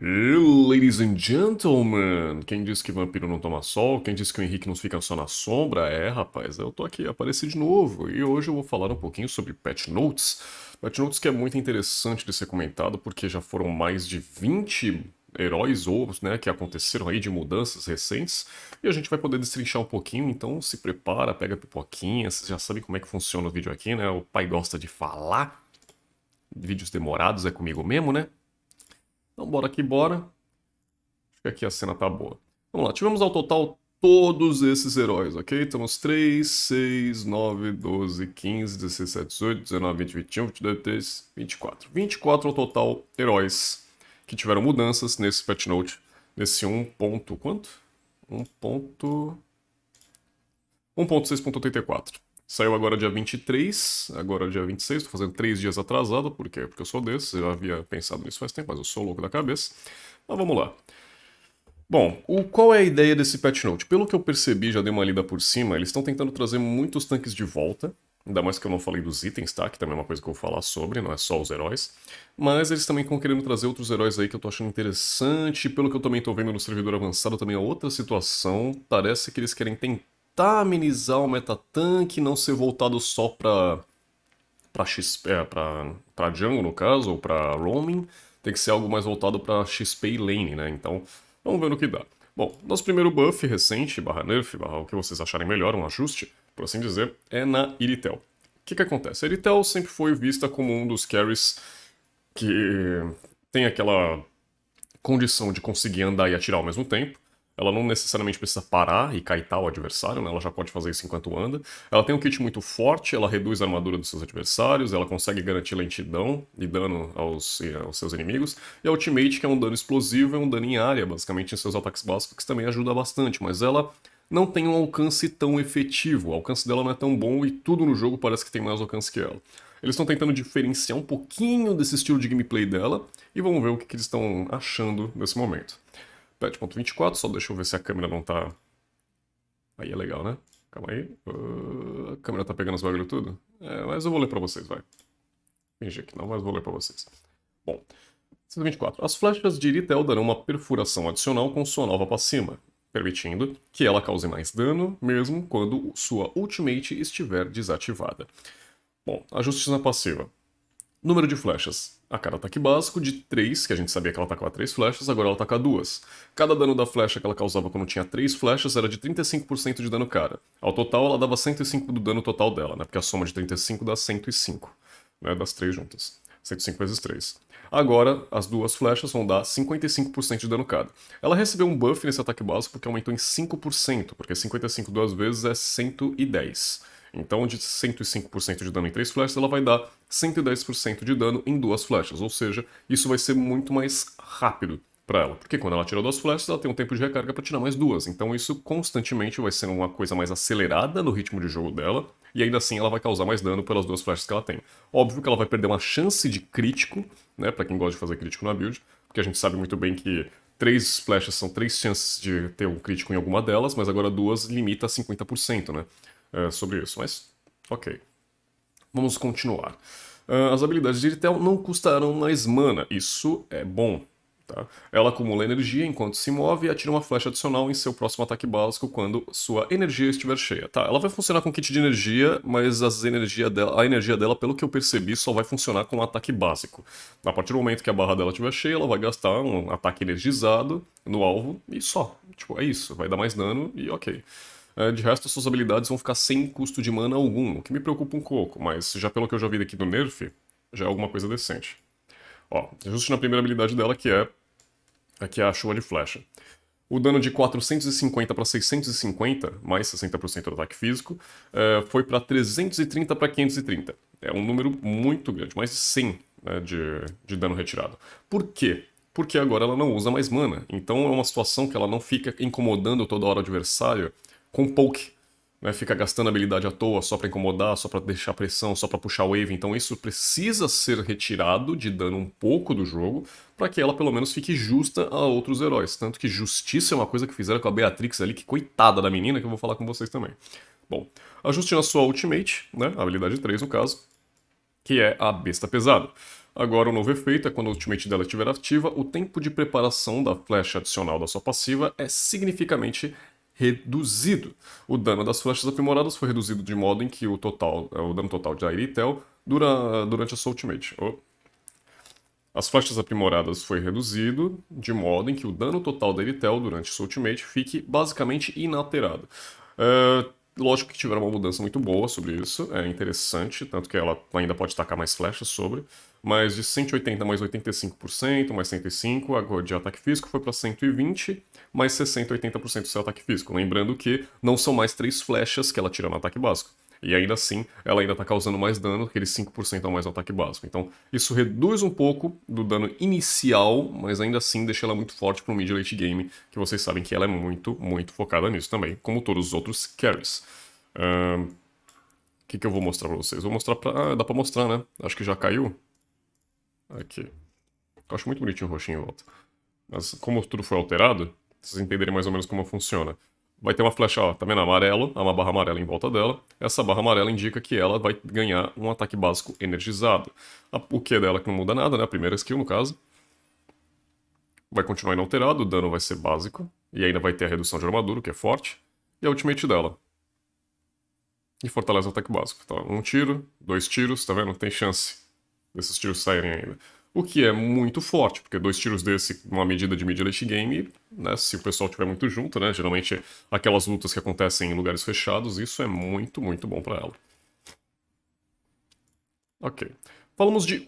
Ladies and gentlemen, quem disse que vampiro não toma sol? Quem disse que o Henrique não fica só na sombra? É, rapaz, eu tô aqui, apareci de novo, e hoje eu vou falar um pouquinho sobre Patch Notes. Patch Notes que é muito interessante de ser comentado, porque já foram mais de 20 heróis ou, né, que aconteceram aí de mudanças recentes, e a gente vai poder destrinchar um pouquinho, então se prepara, pega a pipoquinha, vocês já sabem como é que funciona o vídeo aqui, né? O pai gosta de falar, vídeos demorados é comigo mesmo, né? Então bora que bora. Acho que aqui a cena tá boa. Vamos lá, tivemos ao total todos esses heróis, ok? Temos 3, 6, 9, 12, 15, 16, 17, 18, 19, 20, 21, 22, 23, 24. 24 ao total heróis que tiveram mudanças nesse patch note, nesse 1. Quanto? 1. 1.6.84. Saiu agora dia 23, agora dia 26, tô fazendo 3 dias atrasado, por quê? Porque eu sou desses, eu já havia pensado nisso faz tempo, mas eu sou louco da cabeça. Mas vamos lá. Bom, qual é a ideia desse patch note? Pelo que eu percebi, já dei uma lida por cima, eles estão tentando trazer muitos tanques de volta. Ainda mais que eu não falei dos itens, tá? Que também é uma coisa que eu vou falar sobre, não é só os heróis. Mas eles também estão querendo trazer outros heróis aí que eu tô achando interessante. Pelo que eu também tô vendo no servidor avançado, também é outra situação. Parece que eles querem tentar amenizar o metatank, não ser voltado só pra XP, pra jungle no caso, ou pra roaming, tem que ser algo mais voltado pra XP e lane, né? Então, vamos ver no que dá. Bom, nosso primeiro buff recente, barra nerf, barra o que vocês acharem melhor, um ajuste, por assim dizer, é na Iritel. O que acontece? A Iritel sempre foi vista como um dos carries que tem aquela condição de conseguir andar e atirar ao mesmo tempo. Ela não necessariamente precisa parar e kaitar o adversário, né? Ela já pode fazer isso enquanto anda. Ela tem um kit muito forte, ela reduz a armadura dos seus adversários, ela consegue garantir lentidão e dano aos seus inimigos. E a Ultimate, que é um dano explosivo, é um dano em área, basicamente em seus ataques básicos, que também ajuda bastante, mas ela não tem um alcance tão efetivo. O alcance dela não é tão bom e tudo no jogo parece que tem mais alcance que ela. Eles estão tentando diferenciar um pouquinho desse estilo de gameplay dela e vamos ver o que eles estão achando nesse momento. Patch.24, só deixa eu ver se a câmera não tá... Aí é legal, né? Calma aí. A câmera tá pegando os bagulho tudo? É, mas eu vou ler pra vocês, vai. Fingir que não, mas vou ler pra vocês. Bom, 124. As flechas de Iritel darão uma perfuração adicional com sua nova passiva, permitindo que ela cause mais dano, mesmo quando sua ultimate estiver desativada. Bom, ajustes na passiva. Número de flechas. A cada ataque básico, de 3, que a gente sabia que ela atacava 3 flechas, agora ela ataca 2. Cada dano da flecha que ela causava quando tinha 3 flechas era de 35% de dano cara. Ao total, ela dava 105 do dano total dela, né? Porque a soma de 35 dá 105, né? Das 3 juntas. 105 vezes 3. Agora, as duas flechas vão dar 55% de dano cada. Ela recebeu um buff nesse ataque básico porque aumentou em 5%, porque 55 duas vezes é 110. Então, de 105% de dano em 3 flechas, ela vai dar 110% de dano em 2 flechas. Ou seja, isso vai ser muito mais rápido para ela. Porque quando ela tira 2 flechas, ela tem um tempo de recarga para tirar mais 2. Então, isso constantemente vai ser uma coisa mais acelerada no ritmo de jogo dela. E ainda assim, ela vai causar mais dano pelas 2 flechas que ela tem. Óbvio que ela vai perder uma chance de crítico, né? Para quem gosta de fazer crítico na build. Porque a gente sabe muito bem que 3 flechas são 3 chances de ter um crítico em alguma delas, mas agora 2 limita a 50%, né? Sobre isso, mas ok. Vamos continuar. As habilidades de Iritel não custarão mais mana, isso é bom. Tá? Ela acumula energia enquanto se move e atira uma flecha adicional em seu próximo ataque básico quando sua energia estiver cheia. Tá, ela vai funcionar com kit de energia, mas a energia dela, pelo que eu percebi, só vai funcionar com um ataque básico. A partir do momento que a barra dela estiver cheia, ela vai gastar um ataque energizado no alvo e só. Tipo, é isso, vai dar mais dano e ok. De resto, suas habilidades vão ficar sem custo de mana algum, o que me preocupa um pouco, mas já pelo que eu já vi daqui do nerf, já é alguma coisa decente. Ó, justo na primeira habilidade dela, que é a chuva de flecha. O dano de 450 para 650, mais 60% do ataque físico, foi para 330 para 530. É um número muito grande, mais de 100, né, de dano retirado. Por quê? Porque agora ela não usa mais mana. Então é uma situação que ela não fica incomodando toda hora o adversário com poke, né? Fica gastando habilidade à toa só pra incomodar, só pra deixar pressão, só pra puxar wave. Então isso precisa ser retirado de dano um pouco do jogo pra que ela pelo menos fique justa a outros heróis. Tanto que justiça é uma coisa que fizeram com a Beatrix ali, que coitada da menina, que eu vou falar com vocês também. Bom, ajuste na sua ultimate, né? A habilidade 3 no caso, que é a besta pesada. Agora o novo efeito é quando a ultimate dela estiver ativa, o tempo de preparação da flecha adicional da sua passiva é significativamente reduzido. O dano das flechas aprimoradas foi reduzido de modo em que o dano total de Airitel durante a sua ultimate. As flechas aprimoradas foi reduzido de modo em que o dano total da Airitel durante sua ultimate fique basicamente inalterado. Lógico que tiveram uma mudança muito boa sobre isso, é interessante, tanto que ela ainda pode tacar mais flechas sobre, mas de 180 mais 85%, mais 105, agora de ataque físico foi para 120, mais 60, 80% do seu ataque físico. Lembrando que não são mais 3 flechas que ela tira no ataque básico. E ainda assim, ela ainda está causando mais dano, aqueles 5% a mais no ataque básico. Então, isso reduz um pouco do dano inicial, mas ainda assim deixa ela muito forte para o mid late game, que vocês sabem que ela é muito, muito focada nisso também, como todos os outros carries. O que eu vou mostrar para vocês? Vou mostrar pra... dá para mostrar, né? Acho que já caiu. Aqui. Eu acho muito bonitinho o roxinho em volta. Mas como tudo foi alterado, pra vocês entenderem mais ou menos como funciona. Vai ter uma flecha, ó, tá vendo? Amarelo, há uma barra amarela em volta dela. Essa barra amarela indica que ela vai ganhar um ataque básico energizado. O Q dela que não muda nada, né? A primeira skill, no caso. Vai continuar inalterado, o dano vai ser básico. E ainda vai ter a redução de armadura, que é forte. E a ultimate dela. E fortalece o ataque básico. Então, um tiro, 2 tiros, tá vendo? Tem chance desses tiros saírem ainda. O que é muito forte, porque 2 tiros desse, numa medida de mid late game, né, se o pessoal estiver muito junto, né, geralmente aquelas lutas que acontecem em lugares fechados, isso é muito, muito bom pra ela. Ok. Falamos de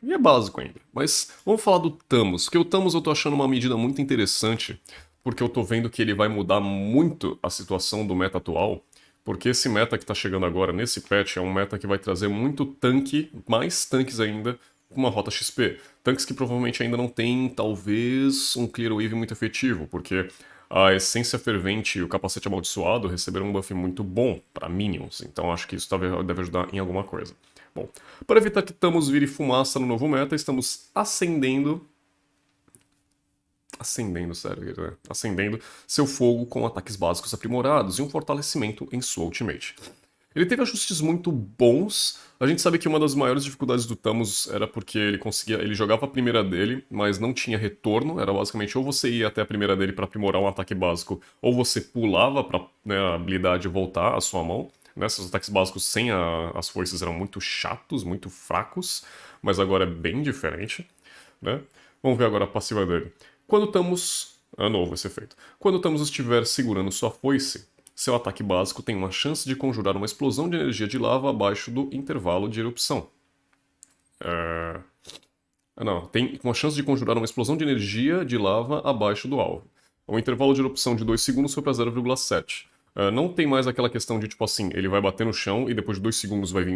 e é básico ainda. Mas vamos falar do Thamus, que o Thamus eu tô achando uma medida muito interessante, porque eu tô vendo que ele vai mudar muito a situação do meta atual, porque esse meta que tá chegando agora nesse patch é um meta que vai trazer muito tanque, mais tanques ainda, com uma rota XP. Tanques que provavelmente ainda não tem, talvez, um clear wave muito efetivo, porque a Essência Fervente e o Capacete Amaldiçoado receberam um buff muito bom para minions, então acho que isso deve ajudar em alguma coisa. Bom, para evitar que Thamus vire fumaça no novo meta, estamos acendendo, sério, né? Acendendo seu fogo com ataques básicos aprimorados e um fortalecimento em sua ultimate. Ele teve ajustes muito bons. A gente sabe que uma das maiores dificuldades do Thamus era porque ele jogava a primeira dele, mas não tinha retorno. Era basicamente ou você ia até a primeira dele para aprimorar um ataque básico, ou você pulava para, né, a habilidade voltar à sua mão. Né, seus ataques básicos sem as foices eram muito chatos, muito fracos, mas agora é bem diferente. Né? Vamos ver agora a passiva dele. Quando Thamus... É novo esse efeito. Quando Thamus estiver segurando sua foice, seu ataque básico tem uma chance de conjurar uma explosão de energia de lava abaixo do intervalo de erupção. Não, tem uma chance de conjurar uma explosão de energia de lava abaixo do alvo. O intervalo de erupção de 2 segundos foi para 0,7. Não tem mais aquela questão de, tipo assim, ele vai bater no chão e depois de 2 segundos vai vir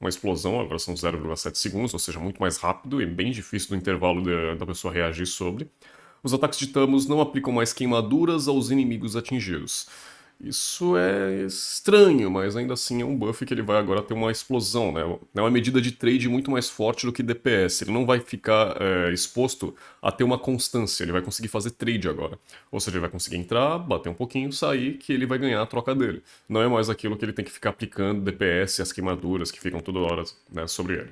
uma explosão, agora são 0,7 segundos, ou seja, muito mais rápido e bem difícil do intervalo da pessoa reagir sobre. Os ataques de Thamus não aplicam mais queimaduras aos inimigos atingidos. Isso é estranho, mas ainda assim é um buff que ele vai agora ter uma explosão, né? É uma medida de trade muito mais forte do que DPS. Ele não vai ficar exposto a ter uma constância, ele vai conseguir fazer trade agora. Ou seja, ele vai conseguir entrar, bater um pouquinho, sair, que ele vai ganhar a troca dele. Não é mais aquilo que ele tem que ficar aplicando DPS e as queimaduras que ficam toda hora, né, sobre ele.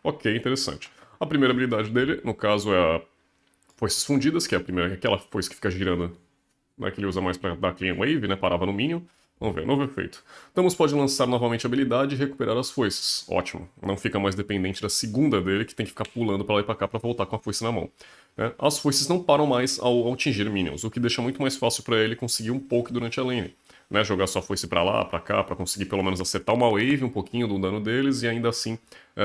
Ok, interessante. A primeira habilidade dele, no caso, é a Foices Fundidas, que é a primeira, aquela foice que fica girando, né, que ele usa mais para dar clean wave, né, parava no minion. Vamos ver, novo efeito. Thamus pode lançar novamente a habilidade e recuperar as foices. Ótimo. Não fica mais dependente da segunda dele, que tem que ficar pulando pra lá e pra cá pra voltar com a foice na mão. Né? As foices não param mais ao atingir minions, o que deixa muito mais fácil pra ele conseguir um poke durante a lane. Né? Jogar sua foice pra lá, pra cá, pra conseguir pelo menos acertar uma wave, um pouquinho do dano deles e ainda assim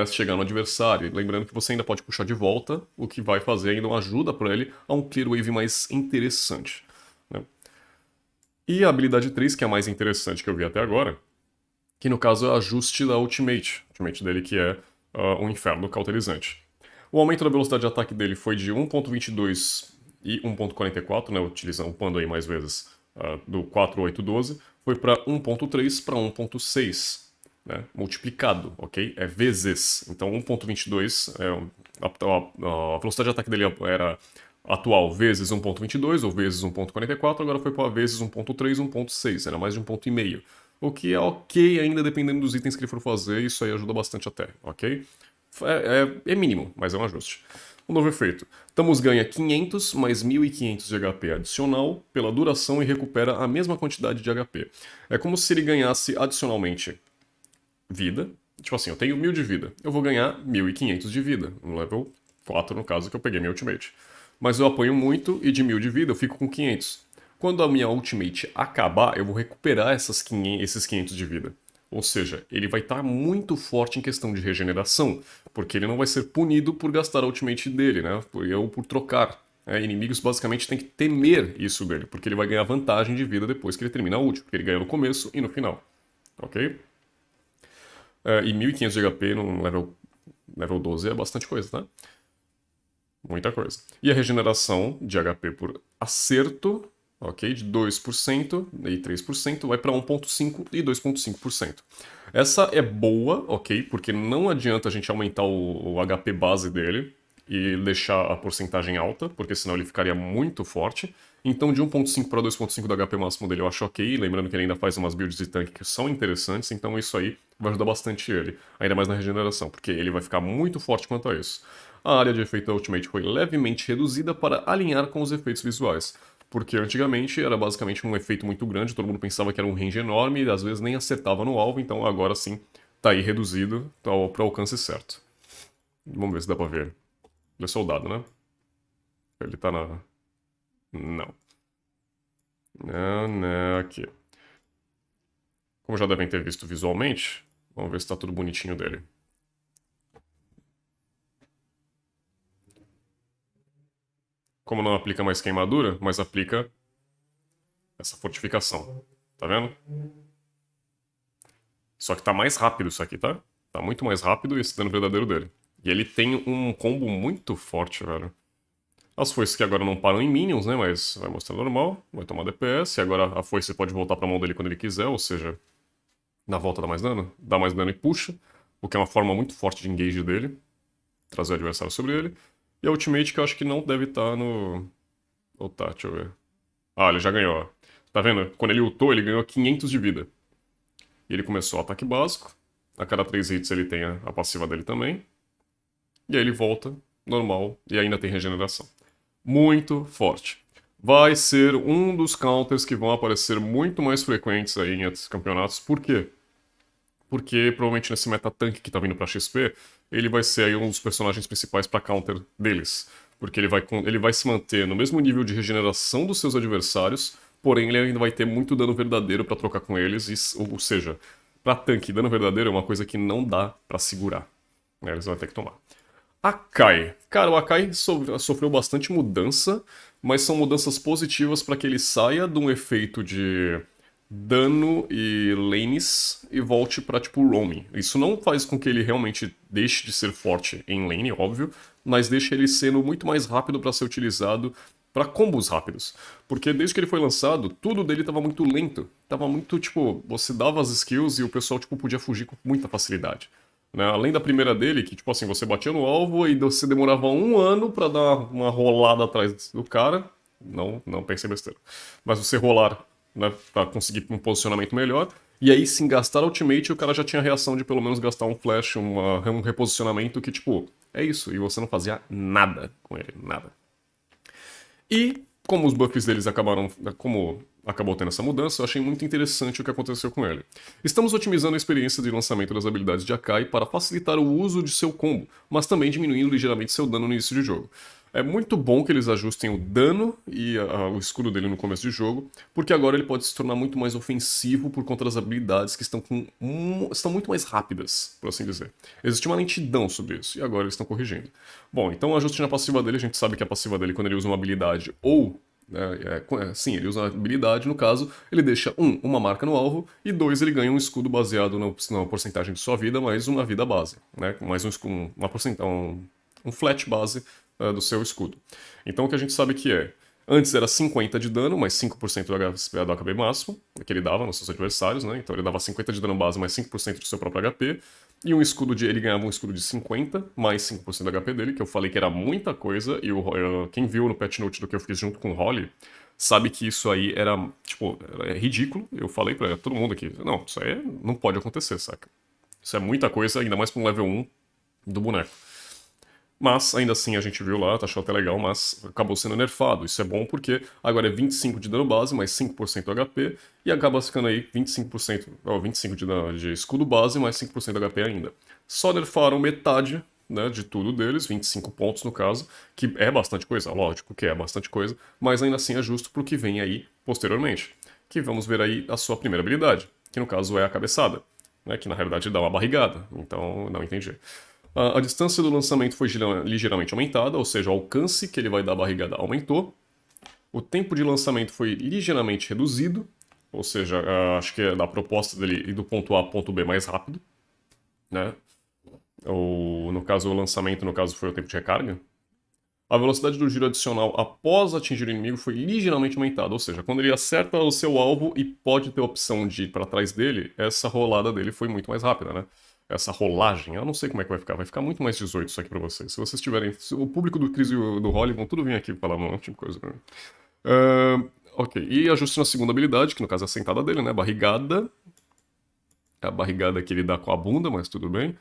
chegar no adversário. Lembrando que você ainda pode puxar de volta, o que vai fazer ainda uma ajuda pra ele a um clear wave mais interessante. Né? E a habilidade 3, que é a mais interessante que eu vi até agora, que no caso é o ajuste da ultimate. A ultimate dele que é um inferno cauterizante. O aumento da velocidade de ataque dele foi de 1.22 e 1.44, né, upando aí mais vezes do 4.812, foi para 1.3 para 1.6, né, multiplicado, ok? É vezes. Então 1.22, a velocidade de ataque dele era atual vezes 1.22 ou vezes 1.44, agora foi para vezes 1.3, 1.6, era mais de 1.5. O que é ok ainda dependendo dos itens que ele for fazer, isso aí ajuda bastante até, ok? É mínimo, mas é um ajuste. Um novo efeito. Thamus ganha 500 mais 1500 de HP adicional pela duração e recupera a mesma quantidade de HP. É como se ele ganhasse adicionalmente vida. Tipo assim, eu tenho 1000 de vida. Eu vou ganhar 1500 de vida. No level 4, no caso, que eu peguei minha ultimate. Mas eu apanho muito e de 1000 de vida eu fico com 500. Quando a minha ultimate acabar, eu vou recuperar esses 500 de vida. Ou seja, ele vai estar muito forte em questão de regeneração, porque ele não vai ser punido por gastar a ultimate dele, né? Ou por trocar. Inimigos basicamente têm que temer isso dele, porque ele vai ganhar vantagem de vida depois que ele termina a ult, porque ele ganha no começo e no final. Ok? E 1500 de HP num level 12 é bastante coisa, tá? Muita coisa. E a regeneração de HP por acerto, ok? De 2% e 3% vai para 1,5% e 2,5%. Essa é boa, ok? Porque não adianta a gente aumentar o HP base dele e deixar a porcentagem alta, porque senão ele ficaria muito forte. Então de 1,5 para 2,5 do HP máximo dele eu acho ok, lembrando que ele ainda faz umas builds de tanque que são interessantes, então isso aí vai ajudar bastante ele, ainda mais na regeneração, porque ele vai ficar muito forte quanto a isso. A área de efeito da Ultimate foi levemente reduzida para alinhar com os efeitos visuais, porque antigamente era basicamente um efeito muito grande, todo mundo pensava que era um range enorme e às vezes nem acertava no alvo, então agora sim tá aí reduzido para o alcance certo. Vamos ver se dá pra ver. Ele é soldado, né? Ele tá na... Não. Não, não, aqui. Como já devem ter visto visualmente, vamos ver se tá tudo bonitinho dele. Como não aplica mais queimadura, mas aplica essa fortificação. Tá vendo? Só que tá mais rápido isso aqui, tá? Tá muito mais rápido esse dano verdadeiro dele. E ele tem um combo muito forte, velho. As foices que agora não param em minions, né? Mas vai mostrar normal, vai tomar DPS. E agora a foice pode voltar pra mão dele quando ele quiser, ou seja, na volta dá mais dano e puxa. O que é uma forma muito forte de engage dele. Trazer o adversário sobre ele. E a ultimate que eu acho que não deve estar no... Ou tá, deixa eu ver. Ah, ele já ganhou, ó. Tá vendo? Quando ele ultou, ele ganhou 500 de vida. E ele começou o ataque básico. A cada 3 hits ele tem a passiva dele também. E aí ele volta, normal, e ainda tem regeneração. Muito forte. Vai ser um dos counters que vão aparecer muito mais frequentes aí em outros campeonatos. Por quê? Porque provavelmente nesse meta tanque que tá vindo pra XP, ele vai ser aí um dos personagens principais pra counter deles. Porque ele vai se manter no mesmo nível de regeneração dos seus adversários, porém ele ainda vai ter muito dano verdadeiro pra trocar com eles, ou seja, pra tanque, dano verdadeiro é uma coisa que não dá pra segurar. Né? Eles vão ter que tomar. Akai. Cara, o Akai sofreu bastante mudança, mas são mudanças positivas para que ele saia de um efeito de dano e lanes e volte para tipo roaming. Isso não faz com que ele realmente deixe de ser forte em lane, óbvio, mas deixa ele sendo muito mais rápido para ser utilizado para combos rápidos. Porque desde que ele foi lançado, tudo dele tava muito lento. Tava muito, tipo, você dava as skills e o pessoal, tipo, podia fugir com muita facilidade. Né? Além da primeira dele, que tipo assim, você batia no alvo e você demorava um ano pra dar uma rolada atrás do cara. Não pensei besteira. Mas você rolar, né, pra conseguir um posicionamento melhor. E aí sim, gastar ultimate, o cara já tinha a reação de pelo menos gastar um flash, um reposicionamento que tipo, é isso. E você não fazia nada com ele, nada. E como os buffs deles acabaram, como acabou tendo essa mudança, eu achei muito interessante o que aconteceu com ele. Estamos otimizando a experiência de lançamento das habilidades de Akai para facilitar o uso de seu combo, mas também diminuindo ligeiramente seu dano no início de jogo. É muito bom que eles ajustem o dano e o escudo dele no começo de jogo, porque agora ele pode se tornar muito mais ofensivo por conta das habilidades que estão muito mais rápidas, por assim dizer. Existia uma lentidão sobre isso, e agora eles estão corrigindo. Bom, então o ajuste na passiva dele, a gente sabe que a passiva dele, quando ele usa uma habilidade ou sim, ele usa uma habilidade, no caso, ele deixa uma marca no alvo, e 2, ele ganha um escudo baseado na porcentagem de sua vida, mais uma vida base, né? Mais uma porcentagem, um flat base do seu escudo. Então o que a gente sabe que antes era 50 de dano, mais 5% do HP máximo, que ele dava nos seus adversários, né? Então ele dava 50 de dano base, mais 5% do seu próprio HP, e ele ganhava um escudo de 50, mais 5% do HP dele, que eu falei que era muita coisa, e quem viu no patch note do que eu fiz junto com o Holly, sabe que isso aí era, tipo, é ridículo. Eu falei pra todo mundo aqui, não, isso aí não pode acontecer, saca? Isso é muita coisa, ainda mais pra um level 1, do boneco. Mas, ainda assim, a gente viu lá, tá achando até legal, mas acabou sendo nerfado. Isso é bom porque agora é 25 de dano base, mais 5% HP, e acaba ficando aí 25%, ó, 25 de escudo base, mais 5% HP ainda. Só nerfaram metade, né, de tudo deles, 25 pontos no caso, que é bastante coisa, lógico que é bastante coisa, mas ainda assim é justo pro que vem aí posteriormente. Que vamos ver aí a sua primeira habilidade, que no caso é a cabeçada, né, que na realidade dá uma barrigada, então não entendi. A distância do lançamento foi ligeiramente aumentada, ou seja, o alcance que ele vai dar à barrigada aumentou. O tempo de lançamento foi ligeiramente reduzido, ou seja, acho que é da proposta dele ir do ponto A ao ponto B mais rápido, né? Ou, no caso, o lançamento, no caso, foi o tempo de recarga. A velocidade do giro adicional após atingir o inimigo foi ligeiramente aumentada, ou seja, quando ele acerta o seu alvo e pode ter a opção de ir para trás dele, essa rolada dele foi muito mais rápida, né? Essa rolagem, eu não sei como é que vai ficar muito mais 18 isso aqui pra vocês. Se vocês tiverem, se o público do Chris e do Holly vão tudo vir aqui falar um monte de coisa pra mim. Ok, e ajuste na segunda habilidade, que no caso é a sentada dele, né? Barrigada. É a barrigada que ele dá com a bunda, mas tudo bem.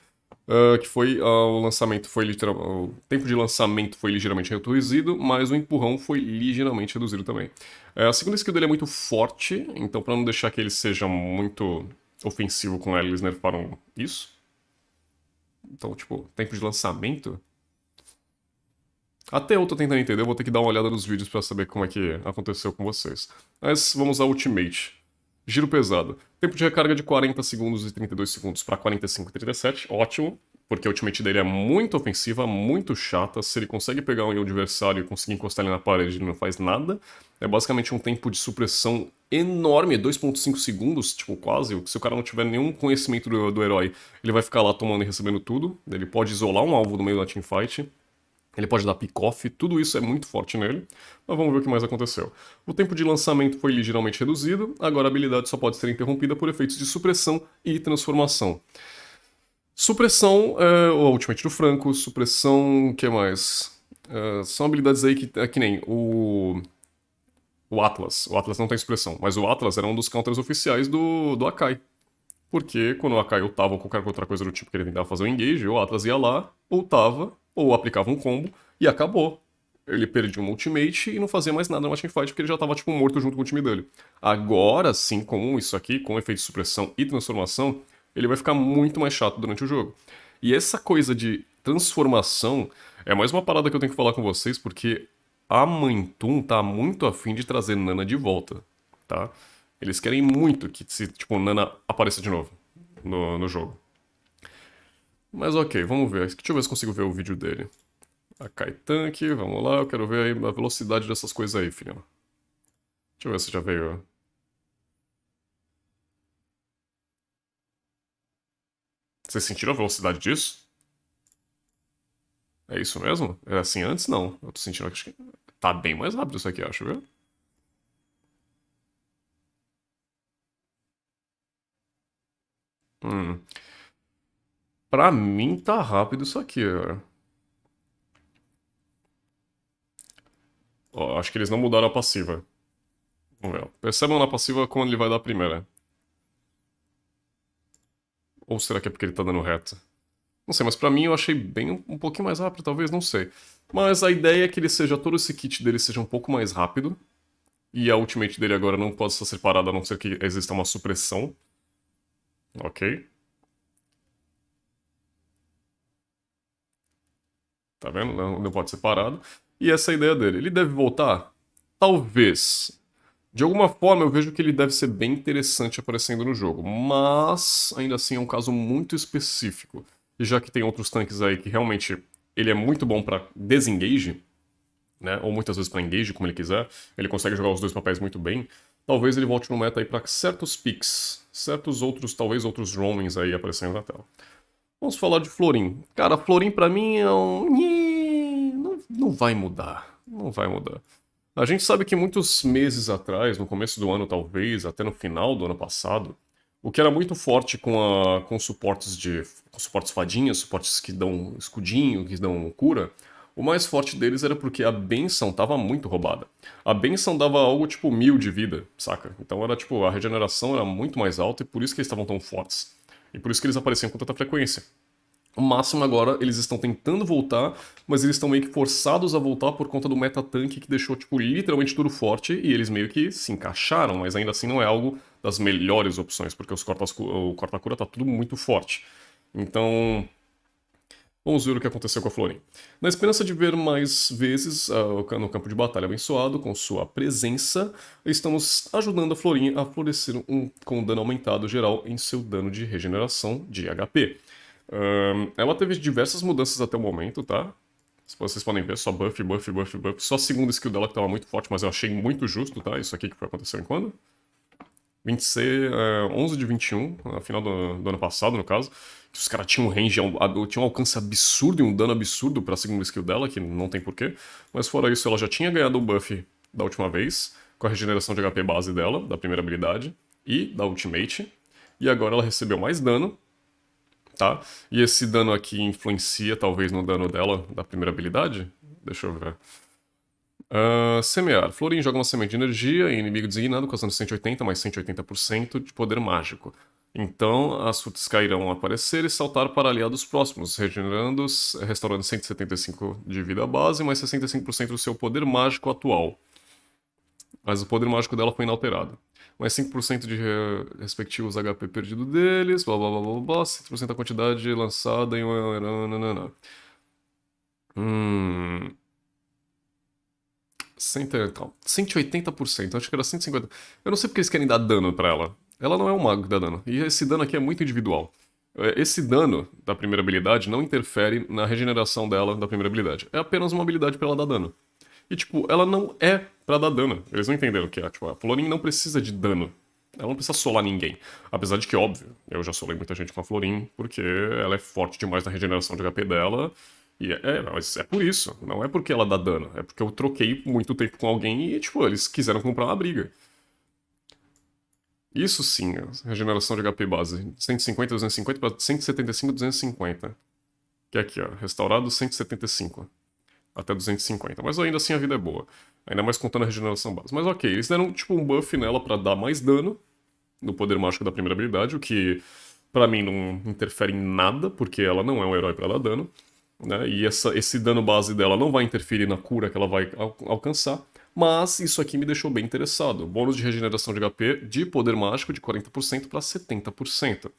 Que foi o lançamento foi o tempo de lançamento foi ligeiramente reduzido, mas o empurrão foi ligeiramente reduzido também. A segunda skill dele é muito forte, então para não deixar que ele seja muito ofensivo com ela, eles nerfaram isso. Então, tipo, tempo de lançamento. Até eu tô tentando entender, eu vou ter que dar uma olhada nos vídeos para saber como é que aconteceu com vocês. Mas vamos ao Ultimate. Giro pesado. Tempo de recarga de 40 segundos e 32 segundos para 45 e 37. Ótimo, porque a ultimate dele é muito ofensiva, muito chata. Se ele consegue pegar um adversário e conseguir encostar ele na parede, ele não faz nada. É basicamente um tempo de supressão enorme, 2,5 segundos, tipo, quase. Se o cara não tiver nenhum conhecimento do herói, ele vai ficar lá tomando e recebendo tudo. Ele pode isolar um alvo no meio da teamfight. Ele pode dar pick-off, tudo isso é muito forte nele, mas vamos ver o que mais aconteceu. O tempo de lançamento foi ligeiramente reduzido, agora a habilidade só pode ser interrompida por efeitos de supressão e transformação. Supressão é o ultimate do Franco, supressão, o que mais? São habilidades aí que é que nem o Atlas. O Atlas não tem supressão, mas o Atlas era um dos counters oficiais do Akai. Porque quando o Akai ultava ou qualquer outra coisa do tipo que ele tentava fazer um engage, o Atlas ia lá, ultava, ou aplicava um combo, e acabou. Ele perdia um ultimate e não fazia mais nada no teamfight porque ele já tava, tipo, morto junto com o time dele. Agora, sim, com isso aqui, com efeito de supressão e transformação, ele vai ficar muito mais chato durante o jogo. E essa coisa de transformação é mais uma parada que eu tenho que falar com vocês, porque a Mãe Toon tá muito afim de trazer Nana de volta, tá? Eles querem muito que, se, tipo, Nana apareça de novo no jogo. Mas ok, vamos ver. Deixa eu ver se consigo ver o vídeo dele. A Kaitank, vamos lá, eu quero ver aí a velocidade dessas coisas aí, filho. Deixa eu ver se já veio. Vocês sentiram a velocidade disso? É isso mesmo? Era assim antes? Não. Eu tô sentindo que acho que tá bem mais rápido isso aqui, acho, viu? Hum. Pra mim tá rápido isso aqui, ó. Ó, acho que eles não mudaram a passiva. Vamos ver. Percebam na passiva quando ele vai dar a primeira. Ou será que é porque ele tá dando reto? Não sei, mas pra mim eu achei bem um pouquinho mais rápido, talvez, não sei. Mas a ideia é que ele seja, todo esse kit dele seja um pouco mais rápido. E a ultimate dele agora não pode ser separada a não ser que exista uma supressão. Ok? Tá vendo? Não pode ser parado. E essa é a ideia dele. Ele deve voltar? Talvez. De alguma forma eu vejo que ele deve ser bem interessante aparecendo no jogo. Mas ainda assim é um caso muito específico. E já que tem outros tanques aí que realmente ele é muito bom pra desengage, né? Ou muitas vezes para engage, como ele quiser. Ele consegue jogar os dois papéis muito bem. Talvez ele volte no meta aí para certos picks, certos outros, talvez outros roamings aí aparecendo na tela. Vamos falar de Florim. Cara, Florim pra mim é um. Não vai mudar. Não vai mudar. A gente sabe que muitos meses atrás, no começo do ano talvez, até no final do ano passado, o que era muito forte com suportes com suportes fadinhas, suportes que dão escudinho, que dão cura, o mais forte deles era porque a benção tava muito roubada. A benção dava algo tipo 1000 de vida, saca? Então era tipo, a regeneração era muito mais alta e por isso que eles estavam tão fortes. E por isso que eles apareciam com tanta frequência. O máximo agora, eles estão tentando voltar, mas eles estão meio que forçados a voltar por conta do meta-tanque que deixou, tipo, literalmente tudo forte e eles meio que se encaixaram, mas ainda assim não é algo das melhores opções, porque o corta-cura tá tudo muito forte. Então, vamos ver o que aconteceu com a Florin. Na esperança de ver mais vezes no campo de batalha abençoado, com sua presença, estamos ajudando a Florin a florescer com dano aumentado geral em seu dano de regeneração de HP. Ela teve diversas mudanças até o momento, tá? Vocês podem ver, só buff, buff, buff, buff. Só a segunda skill dela que tava muito forte, mas eu achei muito justo, tá? Isso aqui que foi aconteceu em quando? 11 de 21, no final do ano passado, no caso. Que os caras tinham um range, tinham um alcance absurdo e um dano absurdo pra segunda skill dela, que não tem porquê. Mas fora isso, ela já tinha ganhado o buff da última vez, com a regeneração de HP base dela, da primeira habilidade, e da ultimate. E agora ela recebeu mais dano, tá? E esse dano aqui influencia talvez no dano dela da primeira habilidade? Deixa eu ver. Semear. Florin joga uma semente de energia em inimigo designado, causando 180 mais 180% de poder mágico. Então, as frutas cairão aparecer e saltar para aliados próximos, restaurando 175 de vida base, mais 65% do seu poder mágico atual. Mas o poder mágico dela foi inalterado. Mais 5% de respectivos HP perdido deles, blá blá blá blá blá, 100% da quantidade lançada em uma. Nananana. Hum. 180%, acho que era 150%. Eu não sei porque eles querem dar dano pra ela. Ela não é um mago que dá dano. E esse dano aqui é muito individual. Esse dano da primeira habilidade não interfere na regeneração dela da primeira habilidade. É apenas uma habilidade pra ela dar dano. E, tipo, ela não é pra dar dano. Eles não entenderam o que é. Tipo, a Florin não precisa de dano. Ela não precisa solar ninguém. Apesar de que, óbvio, eu já solei muita gente com a Florin, porque ela é forte demais na regeneração de HP dela. Mas é por isso. Não é porque ela dá dano. É porque eu troquei muito tempo com alguém e, tipo, eles quiseram comprar uma briga. Isso sim, regeneração de HP base. 150, 250 para 175, 250. Que é aqui, ó. Restaurado 175 até 250. Mas ainda assim a vida é boa. Ainda mais contando a regeneração base. Mas ok, eles deram tipo um buff nela pra dar mais dano no poder mágico da primeira habilidade, o que pra mim não interfere em nada, porque ela não é um herói pra dar dano. Né? E esse dano base dela não vai interferir na cura que ela vai alcançar. Mas isso aqui me deixou bem interessado. Bônus de regeneração de HP de poder mágico de 40% para 70%.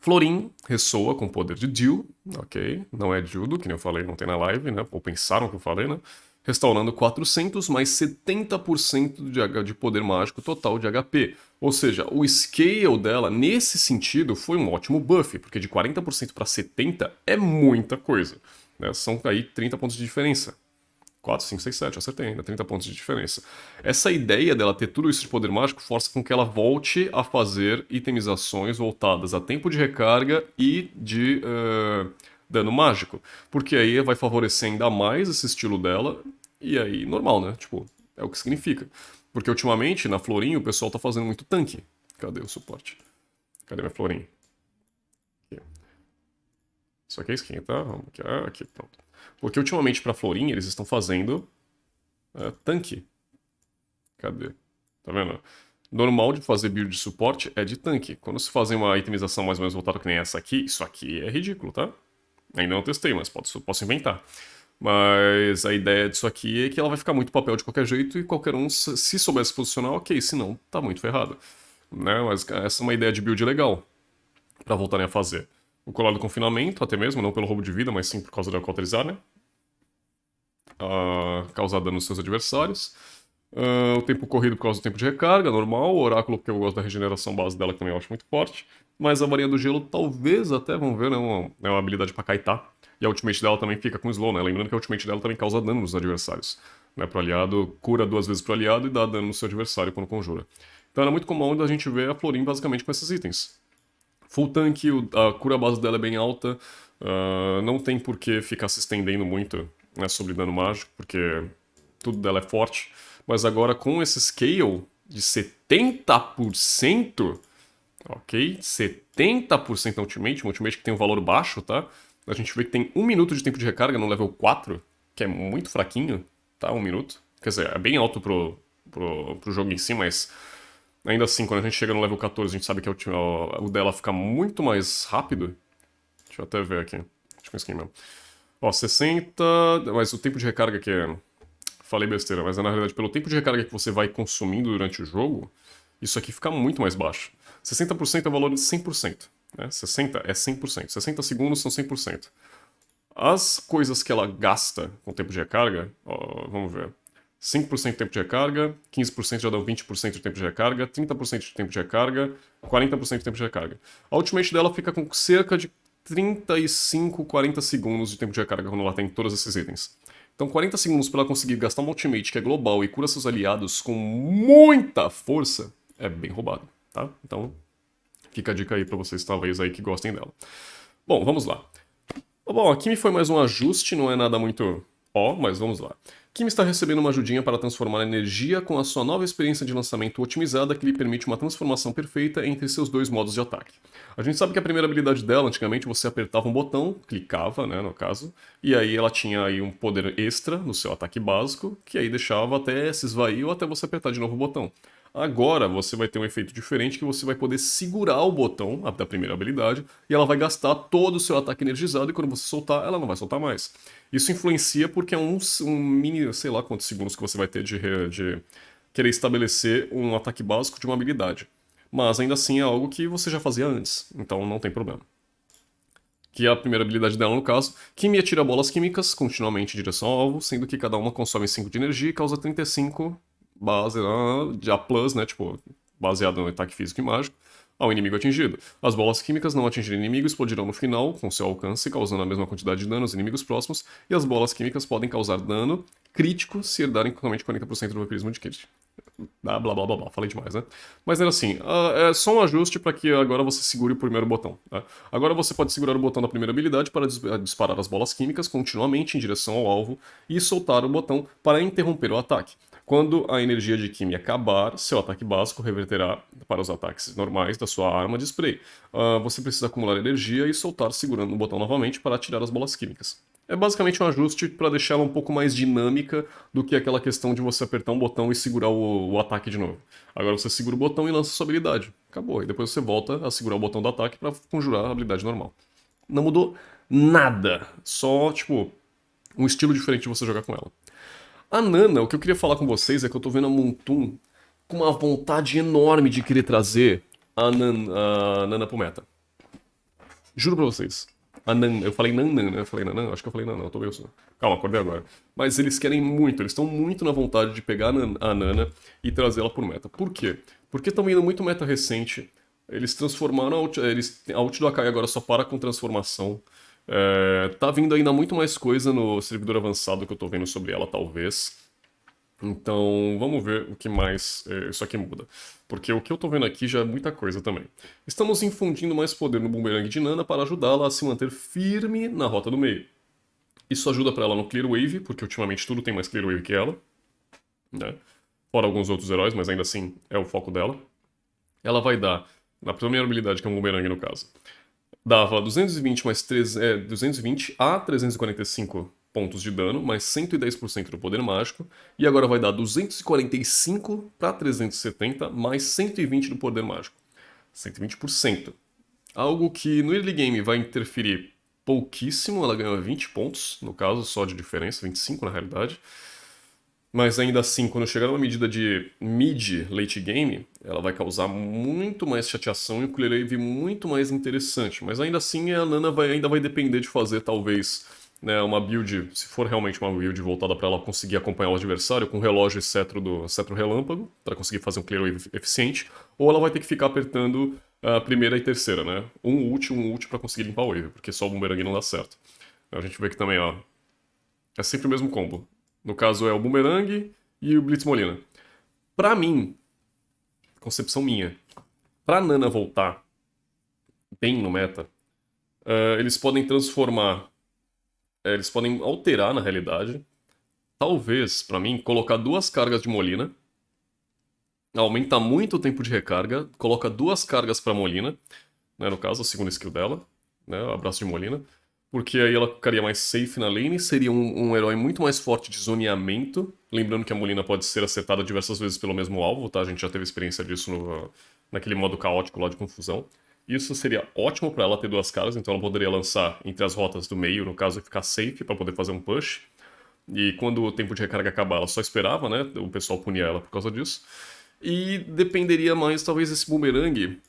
Florin ressoa com o poder de Dio, ok? Não é Judo, que nem eu falei, não tem na live, né? Ou pensaram que eu falei, né? Restaurando 400 mais 70% de poder mágico total de HP. Ou seja, o scale dela, nesse sentido, foi um ótimo buff, porque de 40% para 70% é muita coisa. Né? São aí 30 pontos de diferença. 4, 5, 6, 7, acertei ainda, 30 pontos de diferença. Essa ideia dela ter tudo isso de poder mágico força com que ela volte a fazer itemizações voltadas a tempo de recarga e de dano mágico. Porque aí vai favorecer ainda mais esse estilo dela, e aí, normal, né? Tipo, é o que significa. Porque ultimamente, na Florinha, o pessoal tá fazendo muito tanque. Cadê o suporte? Cadê minha Florinha? Aqui. Isso aqui é skin, tá? Vamos aqui, aqui, pronto. Porque ultimamente pra Florinha eles estão fazendo tanque. Cadê? Tá vendo? Normal de fazer build de suporte é de tanque. Quando se fazem uma itemização mais ou menos voltada que nem essa aqui, isso aqui é ridículo, tá? Ainda não testei, mas posso inventar. Mas a ideia disso aqui é que ela vai ficar muito papel de qualquer jeito e qualquer um, se souber se posicionar, ok, se não, tá muito ferrado. Né? Mas essa é uma ideia de build legal pra voltarem a fazer. O colar do confinamento, até mesmo, não pelo roubo de vida, mas sim por causa da cauterizar, né? Causar dano nos seus adversários. O tempo corrido por causa do tempo de recarga, normal. O oráculo, porque eu gosto da regeneração base dela, que também eu acho muito forte. Mas a varinha do gelo, talvez até, vamos ver, né? É uma habilidade pra kaitar. E a ultimate dela também fica com slow, né? Lembrando que a ultimate dela também causa dano nos adversários. Né? Pro aliado, cura 2 vezes pro aliado e dá dano no seu adversário quando conjura. Então era muito comum a gente ver a Florin basicamente com esses itens. Full tank, a cura base dela é bem alta. Não tem por que ficar se estendendo muito, né, sobre dano mágico, porque tudo dela é forte. Mas agora com esse scale de 70%, ok? 70% na ultimate, uma ultimate que tem um valor baixo, tá? A gente vê que tem 1 minuto de tempo de recarga no level 4, que é muito fraquinho, tá? 1 minuto. Quer dizer, é bem alto pro jogo em si, mas Ainda assim, quando a gente chega no level 14, a gente sabe que o dela fica muito mais rápido. Deixa eu até ver aqui. Acho que é assim mesmo. Ó, 60... Mas o tempo de recarga que é... Falei besteira, mas é na realidade pelo tempo de recarga que você vai consumindo durante o jogo, isso aqui fica muito mais baixo. 60% é o valor de 100%. Né? 60 é 100%. 60 segundos são 100%. As coisas que ela gasta com o tempo de recarga, ó, vamos ver. 5% de tempo de recarga, 15% já dá 20% de tempo de recarga, 30% de tempo de recarga, 40% de tempo de recarga. A ultimate dela fica com cerca de 35, 40 segundos de tempo de recarga quando ela tem todos esses itens. Então 40 segundos para ela conseguir gastar uma ultimate que é global e cura seus aliados com muita força, é bem roubado, tá? Então fica a dica aí para vocês talvez aí que gostem dela. Bom, vamos lá. Bom, a Kimi foi mais um ajuste, não é nada muito ó, mas vamos lá. Kimi está recebendo uma ajudinha para transformar a energia com a sua nova experiência de lançamento otimizada que lhe permite uma transformação perfeita entre seus dois modos de ataque. A gente sabe que a primeira habilidade dela, antigamente, você apertava um botão, clicava, né, no caso, e aí ela tinha aí um poder extra no seu ataque básico, que aí deixava até se esvair ou até você apertar de novo o botão. Agora você vai ter um efeito diferente que você vai poder segurar o botão da primeira habilidade e ela vai gastar todo o seu ataque energizado e quando você soltar, ela não vai soltar mais. Isso influencia porque é um mini, sei lá quantos segundos que você vai ter de querer estabelecer um ataque básico de uma habilidade. Mas ainda assim é algo que você já fazia antes, então não tem problema. Que é a primeira habilidade dela no caso, Kimi atira bolas químicas continuamente em direção ao alvo, sendo que cada uma consome 5 de energia e causa 35 base de A+, né, tipo, baseado no ataque físico e mágico, ao inimigo atingido. As bolas químicas não atingirem inimigo explodirão no final, com seu alcance, causando a mesma quantidade de dano aos inimigos próximos, e as bolas químicas podem causar dano crítico se herdarem somente 40% do vampirismo de crit. Blá blá blá blá blá, falei demais, né? Mas era assim, é só um ajuste para que agora você segure o primeiro botão. Tá? Agora você pode segurar o botão da primeira habilidade para disparar as bolas químicas continuamente em direção ao alvo e soltar o botão para interromper o ataque. Quando a energia de Kimi acabar, seu ataque básico reverterá para os ataques normais da sua arma de spray. Você precisa acumular energia e soltar segurando o botão novamente para atirar as bolas químicas. É basicamente um ajuste para deixar ela um pouco mais dinâmica do que aquela questão de você apertar um botão e segurar o ataque de novo. Agora você segura o botão e lança sua habilidade. Acabou. E depois você volta a segurar o botão do ataque para conjurar a habilidade normal. Não mudou nada. Só, tipo, um estilo diferente de você jogar com ela. A Nana, o que eu queria falar com vocês é que eu tô vendo a Moonton com uma vontade enorme de querer trazer a Nana pro meta. Juro pra vocês. Eu falei Nanan, né? Eu falei Nanan? Acho que eu falei Nanan, eu tô meio... Calma, acordei agora. Mas eles querem muito, eles estão muito na vontade de pegar a Nana e trazer ela pro meta. Por quê? Porque estão indo muito meta recente. Eles transformaram a ult do Akai agora só para com transformação. Tá vindo ainda muito mais coisa no servidor avançado que eu tô vendo sobre ela, talvez. Então, vamos ver o que mais isso aqui muda. Porque o que eu tô vendo aqui já é muita coisa também. Estamos infundindo mais poder no Boomerang de Nana para ajudá-la a se manter firme na rota do meio. Isso ajuda para ela no Clear Wave, porque ultimamente tudo tem mais Clear Wave que ela. Né? Fora alguns outros heróis, mas ainda assim é o foco dela. Ela vai dar, na primeira habilidade, que é um Boomerang no caso, dava 220 mais 220 a 345 pontos de dano, mais 110% do poder mágico, e agora vai dar 245 para 370, mais 120 do poder mágico. 120%. Algo que no early game vai interferir pouquíssimo, ela ganhou 20 pontos, no caso, só de diferença, 25 na realidade. Mas ainda assim, quando chegar numa medida de mid late game, ela vai causar muito mais chateação e um clear wave muito mais interessante. Mas ainda assim, a Nana ainda vai depender de fazer, talvez, né, uma build, se for realmente uma build voltada para ela conseguir acompanhar o adversário com o relógio e cetro relâmpago, para conseguir fazer um clear wave eficiente, ou ela vai ter que ficar apertando a primeira e terceira, né? Um ult para conseguir limpar o wave, porque só o boomerang não dá certo. A gente vê que também, ó, é sempre o mesmo combo. No caso é o Boomerang e o Blitz Molina. Pra mim, concepção minha, pra Nana voltar bem no meta, eles podem transformar, eles podem alterar na realidade. Talvez, pra mim, colocar duas cargas de Molina, aumenta muito o tempo de recarga, coloca duas cargas pra Molina, né, no caso, a segunda skill dela, né, o abraço de Molina. porque aí ela ficaria mais safe na lane, seria um herói muito mais forte de zoneamento. Lembrando que a Molina pode ser acertada diversas vezes pelo mesmo alvo, tá? A gente já teve experiência disso naquele modo caótico lá de confusão. Isso seria ótimo para ela ter duas caras, então ela poderia lançar entre as rotas do meio, no caso, e ficar safe para poder fazer um push. E quando o tempo de recarga acabar, ela só esperava, né? O pessoal punia ela por causa disso. E dependeria mais, talvez, desse boomerang.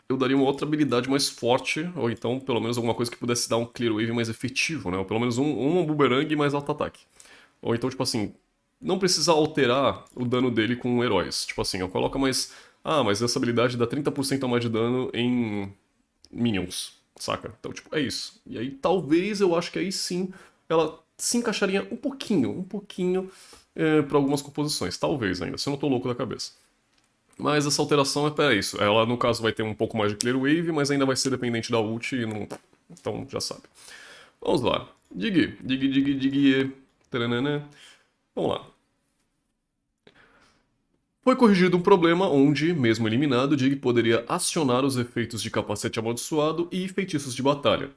Eu daria uma outra habilidade mais forte, ou então, pelo menos, alguma coisa que pudesse dar um clear wave mais efetivo, né? Ou pelo menos um boomerang e mais alto ataque. Ou então, tipo assim, não precisa alterar o dano dele com heróis. Tipo assim, eu coloco mais. Ah, mas essa habilidade dá 30% a mais de dano em minions, saca? Então, tipo, é isso. E aí, talvez eu acho que aí sim ela se encaixaria um pouquinho pra algumas composições. Talvez ainda, se eu não tô louco da cabeça. Mas essa alteração é para isso. Ela, no caso, vai ter um pouco mais de clear wave, mas ainda vai ser dependente da ult e não. Então, já sabe. Vamos lá. Dig. Taranana. Vamos lá. Foi corrigido um problema onde, mesmo eliminado, Dig poderia acionar os efeitos de capacete amaldiçoado e feitiços de batalha.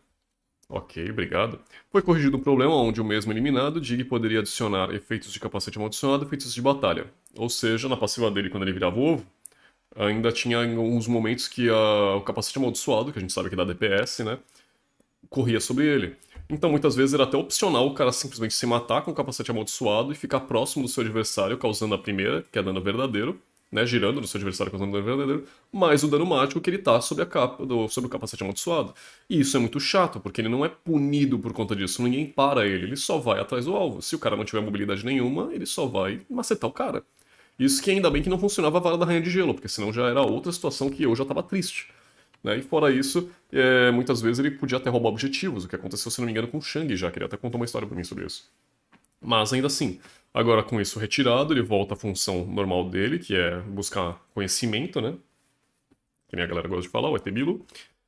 Ok, obrigado. Foi corrigido um problema onde o mesmo eliminado, Dig poderia adicionar efeitos de capacete amaldiçoado e feitiços de batalha. Ou seja, na passiva dele, quando ele virava ovo, ainda tinha alguns momentos que o capacete amaldiçoado, que a gente sabe que dá DPS, né, corria sobre ele. Então, muitas vezes era até opcional o cara simplesmente se matar com o capacete amaldiçoado e ficar próximo do seu adversário, causando a primeira, que é dano verdadeiro, né, girando no seu adversário causando dano verdadeiro, mais o dano mágico que ele tá sobre a capa, sobre o capacete amaldiçoado. E isso é muito chato, porque ele não é punido por conta disso, ninguém para ele só vai atrás do alvo. Se o cara não tiver mobilidade nenhuma, ele só vai macetar o cara. Isso que ainda bem que não funcionava a vara da Rainha de Gelo, porque senão já era outra situação que eu já tava triste. Né? E fora isso, muitas vezes ele podia até roubar objetivos, o que aconteceu, se não me engano, com o Shang já, que ele até contou uma história pra mim sobre isso. Mas ainda assim, agora com isso retirado, ele volta à função normal dele, que é buscar conhecimento, né? Que nem a galera gosta de falar, o Etebilo.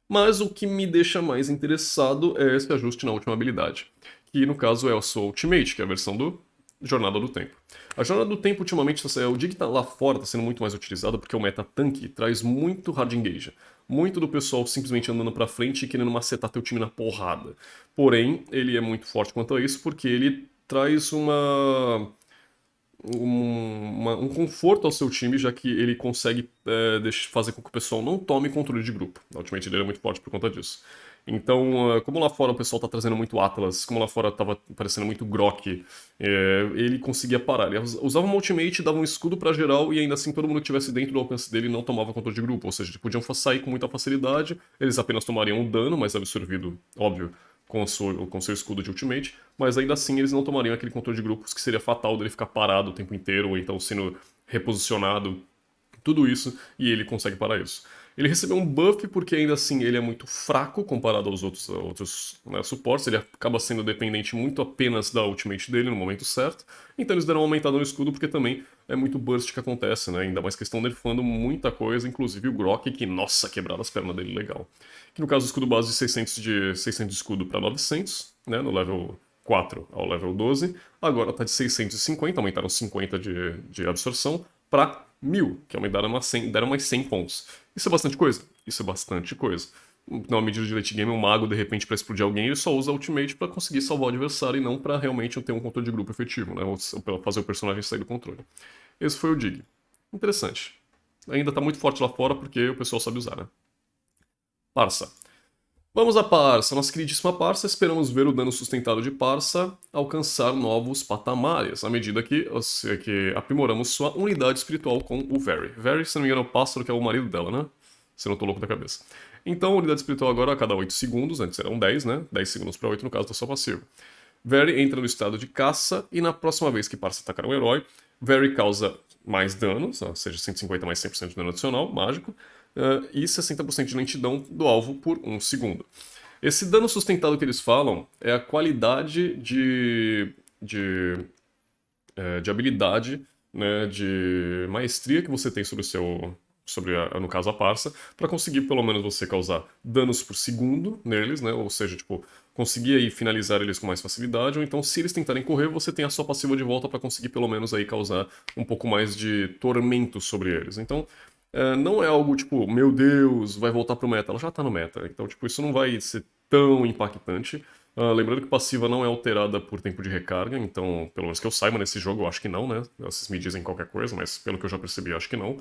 Mas o que me deixa mais interessado é esse ajuste na última habilidade, que no caso é o seu Ultimate, que é a versão do Jornada do Tempo. A Jornada do Tempo, ultimamente, o Dig tá lá fora está sendo muito mais utilizado porque o meta tanque traz muito hard engage. Muito do pessoal simplesmente andando pra frente e querendo macetar teu time na porrada. Porém, ele é muito forte quanto a isso porque ele traz um conforto ao seu time, já que ele consegue fazer com que o pessoal não tome controle de grupo. Ultimamente ele é muito forte por conta disso. Então, como lá fora o pessoal tá trazendo muito Atlas, como lá fora tava parecendo muito Grok, ele conseguia parar. Ele usava uma ultimate, dava um escudo pra geral e ainda assim todo mundo que estivesse dentro do alcance dele não tomava controle de grupo. Ou seja, eles podiam sair com muita facilidade, eles apenas tomariam um dano mais absorvido, óbvio, com seu escudo de ultimate, mas ainda assim eles não tomariam aquele controle de grupos que seria fatal dele ficar parado o tempo inteiro, ou então sendo reposicionado, tudo isso, e ele consegue parar isso. Ele recebeu um buff porque ainda assim ele é muito fraco comparado aos outros né, suportes, ele acaba sendo dependente muito apenas da ultimate dele no momento certo, então eles deram uma aumentada no escudo porque também é muito burst que acontece, né? Ainda mais que estão nerfando muita coisa, inclusive o Grok, que, nossa, quebraram as pernas dele legal. Que no caso o escudo base de 600 de escudo para 900, né? No level 4 ao level 12. Agora tá de 650, aumentaram 50 de absorção, para 1000, que deram mais 100 pontos. Isso é bastante coisa? Isso é bastante coisa. Numa medida de late game, um mago, de repente, para explodir alguém, ele só usa a ultimate para conseguir salvar o adversário e não para realmente ter um controle de grupo efetivo, né? Ou pra fazer o personagem sair do controle. Esse foi o Dig. Interessante. Ainda tá muito forte lá fora porque o pessoal sabe usar, né? Parça. Vamos a Parça, nossa queridíssima Parça. Esperamos ver o dano sustentado de Parça alcançar novos patamares, à medida que aprimoramos sua unidade espiritual com o Very. Very, se não me engano, é o pássaro que é o marido dela, né? Se eu não tô louco da cabeça. Então, unidade espiritual agora a cada 8 segundos, antes eram 10, né? 10 segundos para 8 no caso da sua passiva. Very entra no estado de caça e na próxima vez que Parça atacar um herói, Very causa mais danos, ou seja, 150 mais 100% de dano adicional, mágico, e 60% de lentidão do alvo por 1 segundo. Esse dano sustentado que eles falam é a qualidade de habilidade, né, de maestria que você tem sobre o seu. No caso, a parça, para conseguir pelo menos você causar danos por segundo neles, né? Ou seja, tipo, conseguir aí finalizar eles com mais facilidade, ou então se eles tentarem correr, você tem a sua passiva de volta para conseguir pelo menos aí causar um pouco mais de tormento sobre eles. Então, não é algo tipo, meu Deus, vai voltar pro meta. Ela já tá no meta. Então, tipo, isso não vai ser tão impactante. Lembrando que passiva não é alterada por tempo de recarga, então, pelo menos que eu saiba nesse jogo, eu acho que não, né? Vocês me dizem qualquer coisa, mas pelo que eu já percebi, eu acho que não.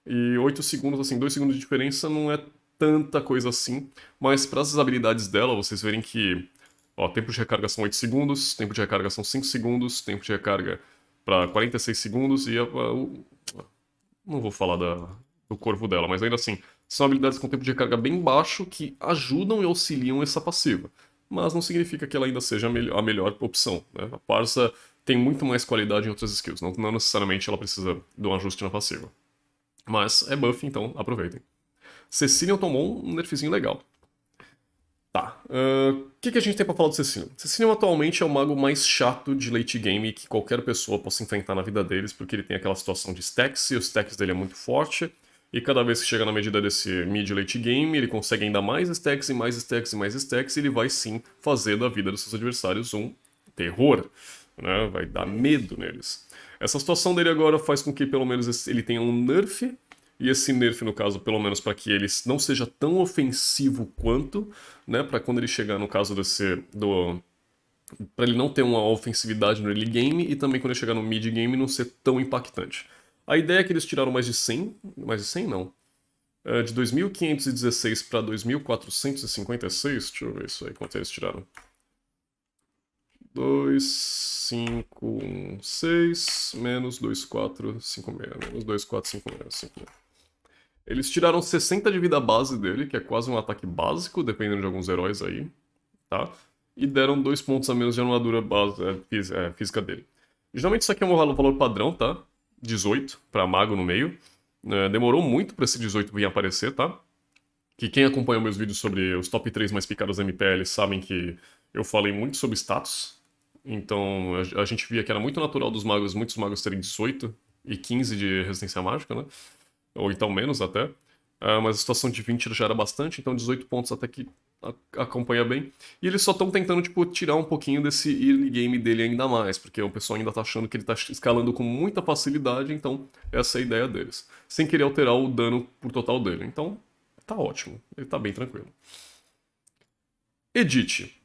E 8 segundos, assim, 2 segundos de diferença não é tanta coisa assim, mas para as habilidades dela, vocês verem que, ó, tempo de recarga são 8 segundos, tempo de recarga são 5 segundos, tempo de recarga para 46 segundos e não vou falar do corvo dela, mas ainda assim, são habilidades com tempo de recarga bem baixo que ajudam e auxiliam essa passiva. Mas não significa que ela ainda seja a melhor opção, né? A Parsa tem muito mais qualidade em outras skills, não necessariamente ela precisa de um ajuste na passiva. Mas é buff, então aproveitem. Cecilion tomou um nerfzinho legal. Tá, o que a gente tem pra falar do Cecilion? Cecilion atualmente é o mago mais chato de late game que qualquer pessoa possa enfrentar na vida deles, porque ele tem aquela situação de stacks, e os stacks dele é muito forte, e cada vez que chega na medida desse mid late game, ele consegue ainda mais stacks e mais stacks e mais stacks, e ele vai sim fazer da vida dos seus adversários um terror, né? Vai dar medo neles. Essa situação dele agora faz com que pelo menos ele tenha um nerf, e esse nerf, no caso, pelo menos para que ele não seja tão ofensivo quanto, né? Para quando ele chegar no caso para ele não ter uma ofensividade no early game e também quando ele chegar no mid game não ser tão impactante. A ideia é que eles tiraram mais de 100 não. De 2516 para 2456, deixa eu ver isso aí, quanto eles tiraram. 2516 menos 2456, menos 2456, Eles tiraram 60 de vida base dele, que é quase um ataque básico, dependendo de alguns heróis aí, tá? E deram 2 pontos a menos de armadura base, física dele. Geralmente isso aqui é um valor padrão, tá? 18 pra mago no meio. Demorou muito pra esse 18 vir aparecer, tá? Que quem acompanha meus vídeos sobre os top 3 mais picados da MPL sabem que eu falei muito sobre status. Então a gente via que era muito natural dos magos, muitos magos terem 18 e 15 de resistência mágica, né? Ou então menos até. Mas a situação de 20 já era bastante, então 18 pontos até que acompanha bem. E eles só estão tentando, tipo, tirar um pouquinho desse early game dele ainda mais, porque o pessoal ainda tá achando que ele tá escalando com muita facilidade, então essa é a ideia deles. Sem querer alterar o dano por total dele. Então, tá ótimo. Ele tá bem tranquilo. Edit.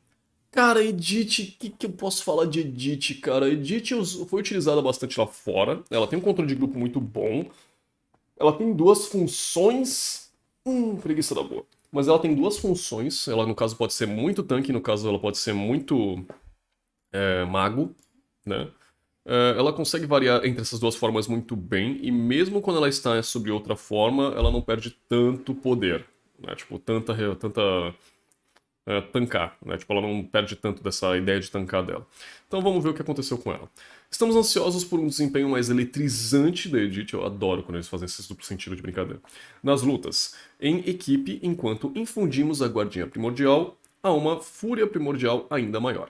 Cara, Edit, o que eu posso falar de Edit, cara? Edit foi utilizada bastante lá fora. Ela tem um controle de grupo muito bom. Ela tem duas funções. Preguiça da boa. Mas ela tem duas funções. Ela, no caso, pode ser muito tanque, no caso, ela pode ser muito mago, né? Ela consegue variar entre essas duas formas muito bem, e mesmo quando ela está sobre outra forma, ela não perde tanto poder. Né? Tipo, tancar, né? Tipo, ela não perde tanto dessa ideia de tancar dela. Então vamos ver o que aconteceu com ela. Estamos ansiosos por um desempenho mais eletrizante da Edith, eu adoro quando eles fazem esse duplo sentido de brincadeira. Nas lutas, em equipe, enquanto infundimos a guardinha primordial a uma fúria primordial ainda maior.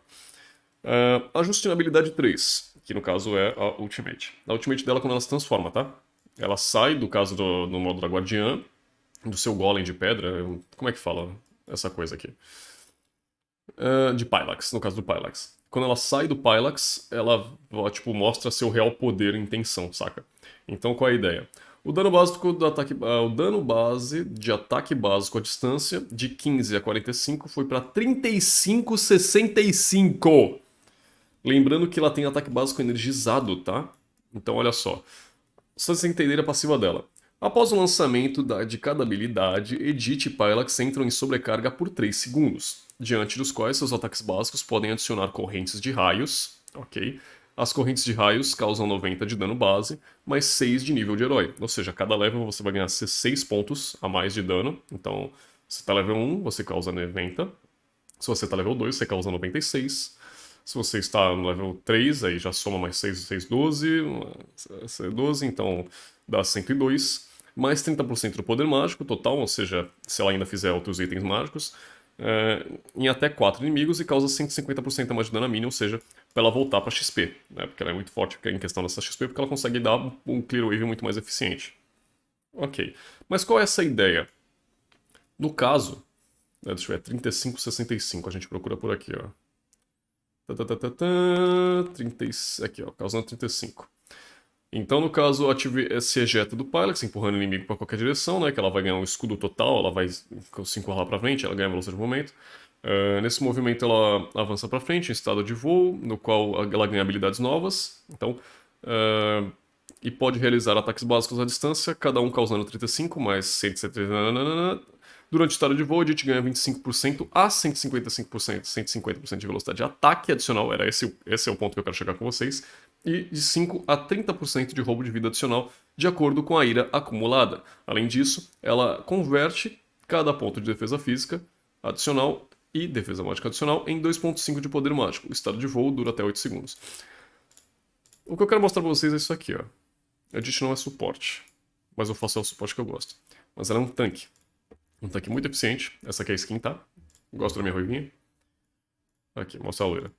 Ajuste na habilidade 3, que no caso é a Ultimate. A Ultimate dela é quando ela se transforma, tá? Ela sai, do caso do modo da guardiã, do seu golem de pedra, como é que fala essa coisa aqui? De Pylax, no caso do Pylax. Quando ela sai do Pylax, ela tipo, mostra seu real poder e intenção, saca? Então qual é a ideia? O dano básico do ataque, o dano base de ataque básico à distância de 15 a 45 foi para 35,65. Lembrando que ela tem ataque básico energizado, tá? Então olha só. Só vocês entenderem a passiva dela. Após o lançamento de cada habilidade, Edith e Pylax entram em sobrecarga por 3 segundos, diante dos quais seus ataques básicos podem adicionar correntes de raios, ok? As correntes de raios causam 90 de dano base, mais 6 de nível de herói. Ou seja, cada level você vai ganhar 6 pontos a mais de dano. Então, se você tá level 1, você causa 90. Se você tá level 2, você causa 96. Se você está no level 3, aí já soma mais 6, 6, 12, 12, então dá 102, mais 30% do poder mágico total, ou seja, se ela ainda fizer outros itens mágicos, em até 4 inimigos e causa 150% a mais de dano a mínimo, ou seja, para ela voltar para XP, né, porque ela é muito forte em questão dessa XP, porque ela consegue dar um clear wave muito mais eficiente. Ok, mas qual é essa ideia? No caso, deixa eu ver, 3565, a gente procura por aqui, ó. 30, aqui, ó, causando 35. Então, no caso, ative esse ejeta do Pylax, empurrando o inimigo para qualquer direção, né? Que ela vai ganhar um escudo total, ela vai se empurrar para frente, ela ganha velocidade de movimento. Nesse movimento ela avança para frente em estado de voo, no qual ela ganha habilidades novas. Então, e pode realizar ataques básicos à distância, cada um causando 35 mais 170. Nananana. Durante o estado de voo, a gente ganha 25% a 155%, 150% de velocidade de ataque adicional. Esse é o ponto que eu quero chegar com vocês. E de 5 a 30% de roubo de vida adicional, de acordo com a ira acumulada. Além disso, ela converte cada ponto de defesa física adicional e defesa mágica adicional em 2,5 de poder mágico. O estado de voo dura até 8 segundos. O que eu quero mostrar pra vocês é isso aqui, ó. A Dit não é suporte, mas eu faço o suporte que eu gosto. Mas ela é um tanque. Um tanque muito eficiente. Essa aqui é a skin, tá? Gosto da minha ruivinha. Aqui, mostra a loira.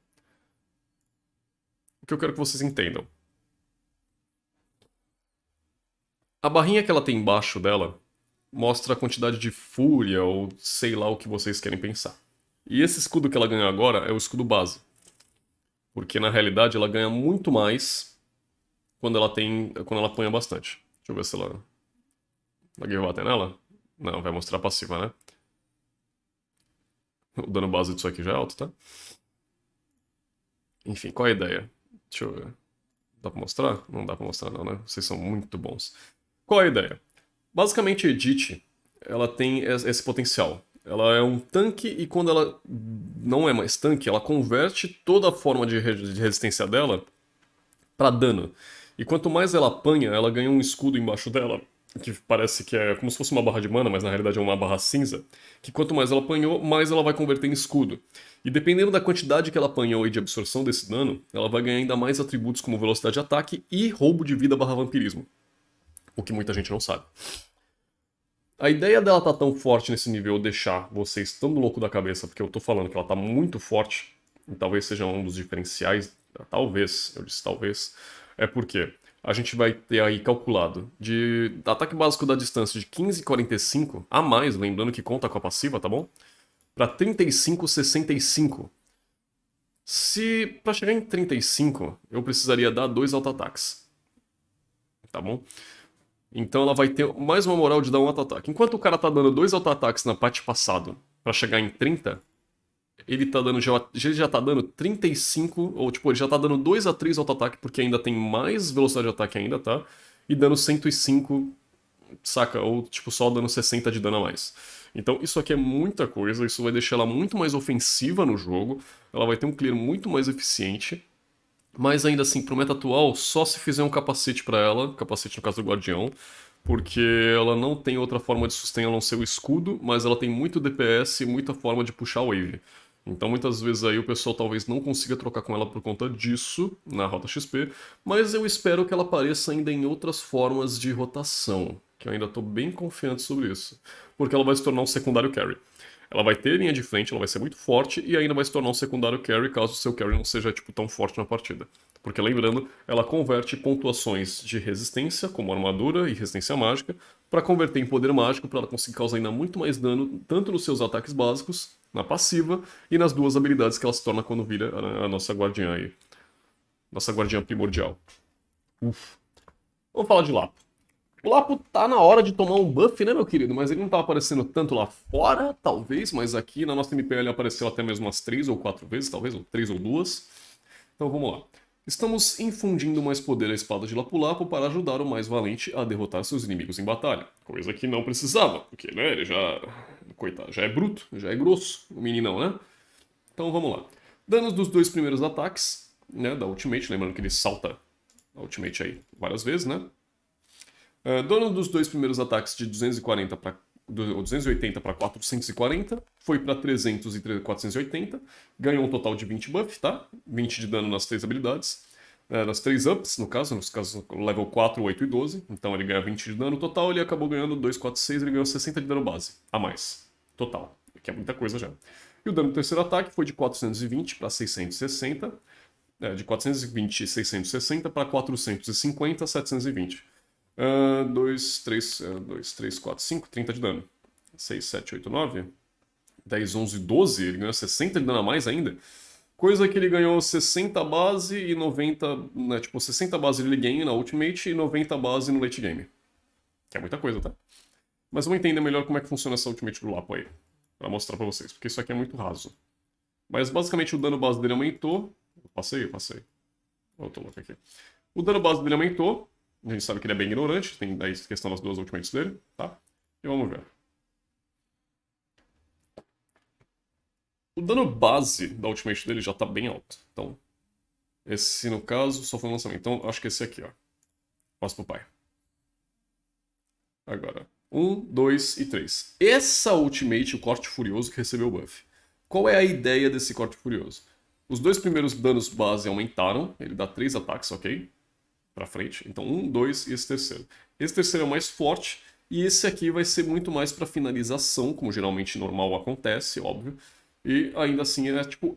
O que eu quero que vocês entendam. A barrinha que ela tem embaixo dela mostra a quantidade de fúria ou sei lá o que vocês querem pensar. E esse escudo que ela ganhou agora é o escudo base. Porque na realidade ela ganha muito mais quando ela apanha bastante. Deixa eu ver se ela... Alguém vai bater nela? Não, vai mostrar a passiva, né? O dano base disso aqui já é alto, tá? Enfim, qual é a ideia? Deixa eu ver. Dá pra mostrar? Não dá pra mostrar não, né? Vocês são muito bons. Qual é a ideia? Basicamente, a Edith, ela tem esse potencial. Ela é um tanque e quando ela não é mais tanque, ela converte toda a forma de resistência dela pra dano. E quanto mais ela apanha, ela ganha um escudo embaixo dela, que parece que é como se fosse uma barra de mana, mas na realidade é uma barra cinza, que quanto mais ela apanhou, mais ela vai converter em escudo. E dependendo da quantidade que ela apanhou e de absorção desse dano, ela vai ganhar ainda mais atributos como velocidade de ataque e roubo de vida barra vampirismo. O que muita gente não sabe. A ideia dela tá tão forte nesse nível, deixar vocês tão louco da cabeça, porque eu tô falando que ela tá muito forte, e talvez seja um dos diferenciais, talvez, eu disse talvez, é porque a gente vai ter aí calculado de ataque básico da distância de 15,45 a mais, lembrando que conta com a passiva, tá bom? Pra 35,65. Se pra chegar em 35, eu precisaria dar 2 auto-ataques, tá bom? Então ela vai ter mais uma moral de dar um auto-ataque. Enquanto o cara tá dando 2 auto-ataques na parte passado pra chegar em 30, ele tá dando ele já tá dando 35, ou tipo, ele já tá dando 2 a 3 auto-ataque porque ainda tem mais velocidade de ataque ainda, tá? E dando 105, saca? Ou tipo, só dando 60 de dano a mais. Então isso aqui é muita coisa, isso vai deixar ela muito mais ofensiva no jogo, ela vai ter um clear muito mais eficiente. Mas ainda assim, pro meta atual, só se fizer um capacete pra ela, capacete no caso do Guardião, porque ela não tem outra forma de sustain a não ser o escudo, mas ela tem muito DPS e muita forma de puxar a wave. Então muitas vezes aí o pessoal talvez não consiga trocar com ela por conta disso na rota XP, mas eu espero que ela apareça ainda em outras formas de rotação, que eu ainda tô bem confiante sobre isso, porque ela vai se tornar um secundário carry. Ela vai ter linha de frente, ela vai ser muito forte e ainda vai se tornar um secundário carry caso o seu carry não seja tipo tão forte na partida. Porque lembrando, ela converte pontuações de resistência, como armadura e resistência mágica, para converter em poder mágico para ela conseguir causar ainda muito mais dano, tanto nos seus ataques básicos, na passiva, e nas duas habilidades que ela se torna quando vira a nossa guardiã aí. Nossa guardiã primordial. Uf. Vamos falar de Lapo. O Lapo tá na hora de tomar um buff, né, meu querido? Mas ele não tá aparecendo tanto lá fora, talvez, mas aqui na nossa MP ele apareceu até mesmo umas 3 ou 4 vezes, talvez, ou 3 ou 2. Então vamos lá. Estamos infundindo mais poder à espada de Lapu-Lapu para ajudar o mais valente a derrotar seus inimigos em batalha. Coisa que não precisava, porque, né, ele já... Coitado, já é bruto, já é grosso, o meninão, né? Então vamos lá. Danos dos 2 primeiros ataques, né, da Ultimate, lembrando que ele salta a Ultimate aí várias vezes, né? Dano dos 2 primeiros ataques de 240 para 280 para 440, foi para 300 e 480, ganhou um total de 20 buff, tá? 20 de dano nas 3 habilidades, nas 3 ups, no caso, level 4, 8 e 12, então ele ganha 20 de dano total, ele acabou ganhando 246, ele ganhou 60 de dano base, a mais, total, que é muita coisa já. E o dano do terceiro ataque foi de 420 para 660, de 420 e 660 para 450, 720. 2, 3, 4, 5, 30 de dano. 6, 7, 8, 9, 10, 11, 12. Ele ganhou 60 de dano a mais ainda. Coisa que ele ganhou 60 base e 90. Né, tipo, 60 base early game na Ultimate e 90 base no late game. Que é muita coisa, tá? Mas vamos entender melhor como é que funciona essa Ultimate do Lapo aí. pra mostrar pra vocês, porque isso aqui é muito raso. Mas basicamente o dano base dele aumentou. Eu passei. Eu tô louco aqui. O dano base dele aumentou. A gente sabe que ele é bem ignorante, tem daí a questão das duas ultimates dele, tá? E vamos ver. O dano base da ultimate dele já tá bem alto. Então, esse no caso só foi um lançamento. Então, acho que esse aqui, ó. Passa pro pai. Agora. 1, 2 e 3. Essa ultimate, o Corte Furioso, que recebeu o buff. Qual é a ideia desse Corte Furioso? Os dois primeiros danos base aumentaram. Ele dá 3 ataques, ok? Pra frente. Então, 1, 2 e esse terceiro. Esse terceiro é o mais forte. E esse aqui vai ser muito mais pra finalização, como geralmente normal acontece, óbvio. E ainda assim é tipo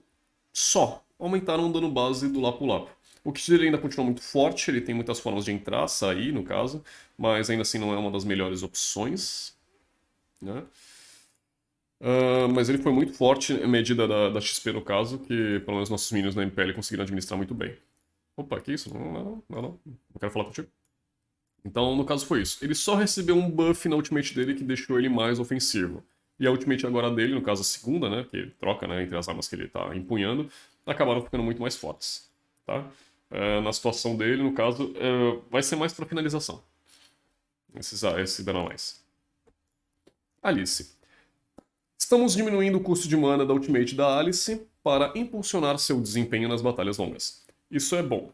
só. Aumentaram o dano base do Lapu Lapu. O Kid ele ainda continua muito forte, ele tem muitas formas de entrar, sair no caso, mas ainda assim não é uma das melhores opções, né? Mas ele foi muito forte à medida da XP no caso, que pelo menos nossos minions na MPL conseguiram administrar muito bem. Opa, que isso? Não quero falar contigo. Então, no caso foi isso. Ele só recebeu um buff na ultimate dele que deixou ele mais ofensivo. E a ultimate agora dele, no caso a segunda, né, que ele troca, né, entre as armas que ele tá empunhando, acabaram ficando muito mais fortes, tá? Na situação dele, no caso, vai ser mais pra finalização. Esse dano a mais. Alice. Estamos diminuindo o custo de mana da ultimate da Alice para impulsionar seu desempenho nas batalhas longas. Isso é bom.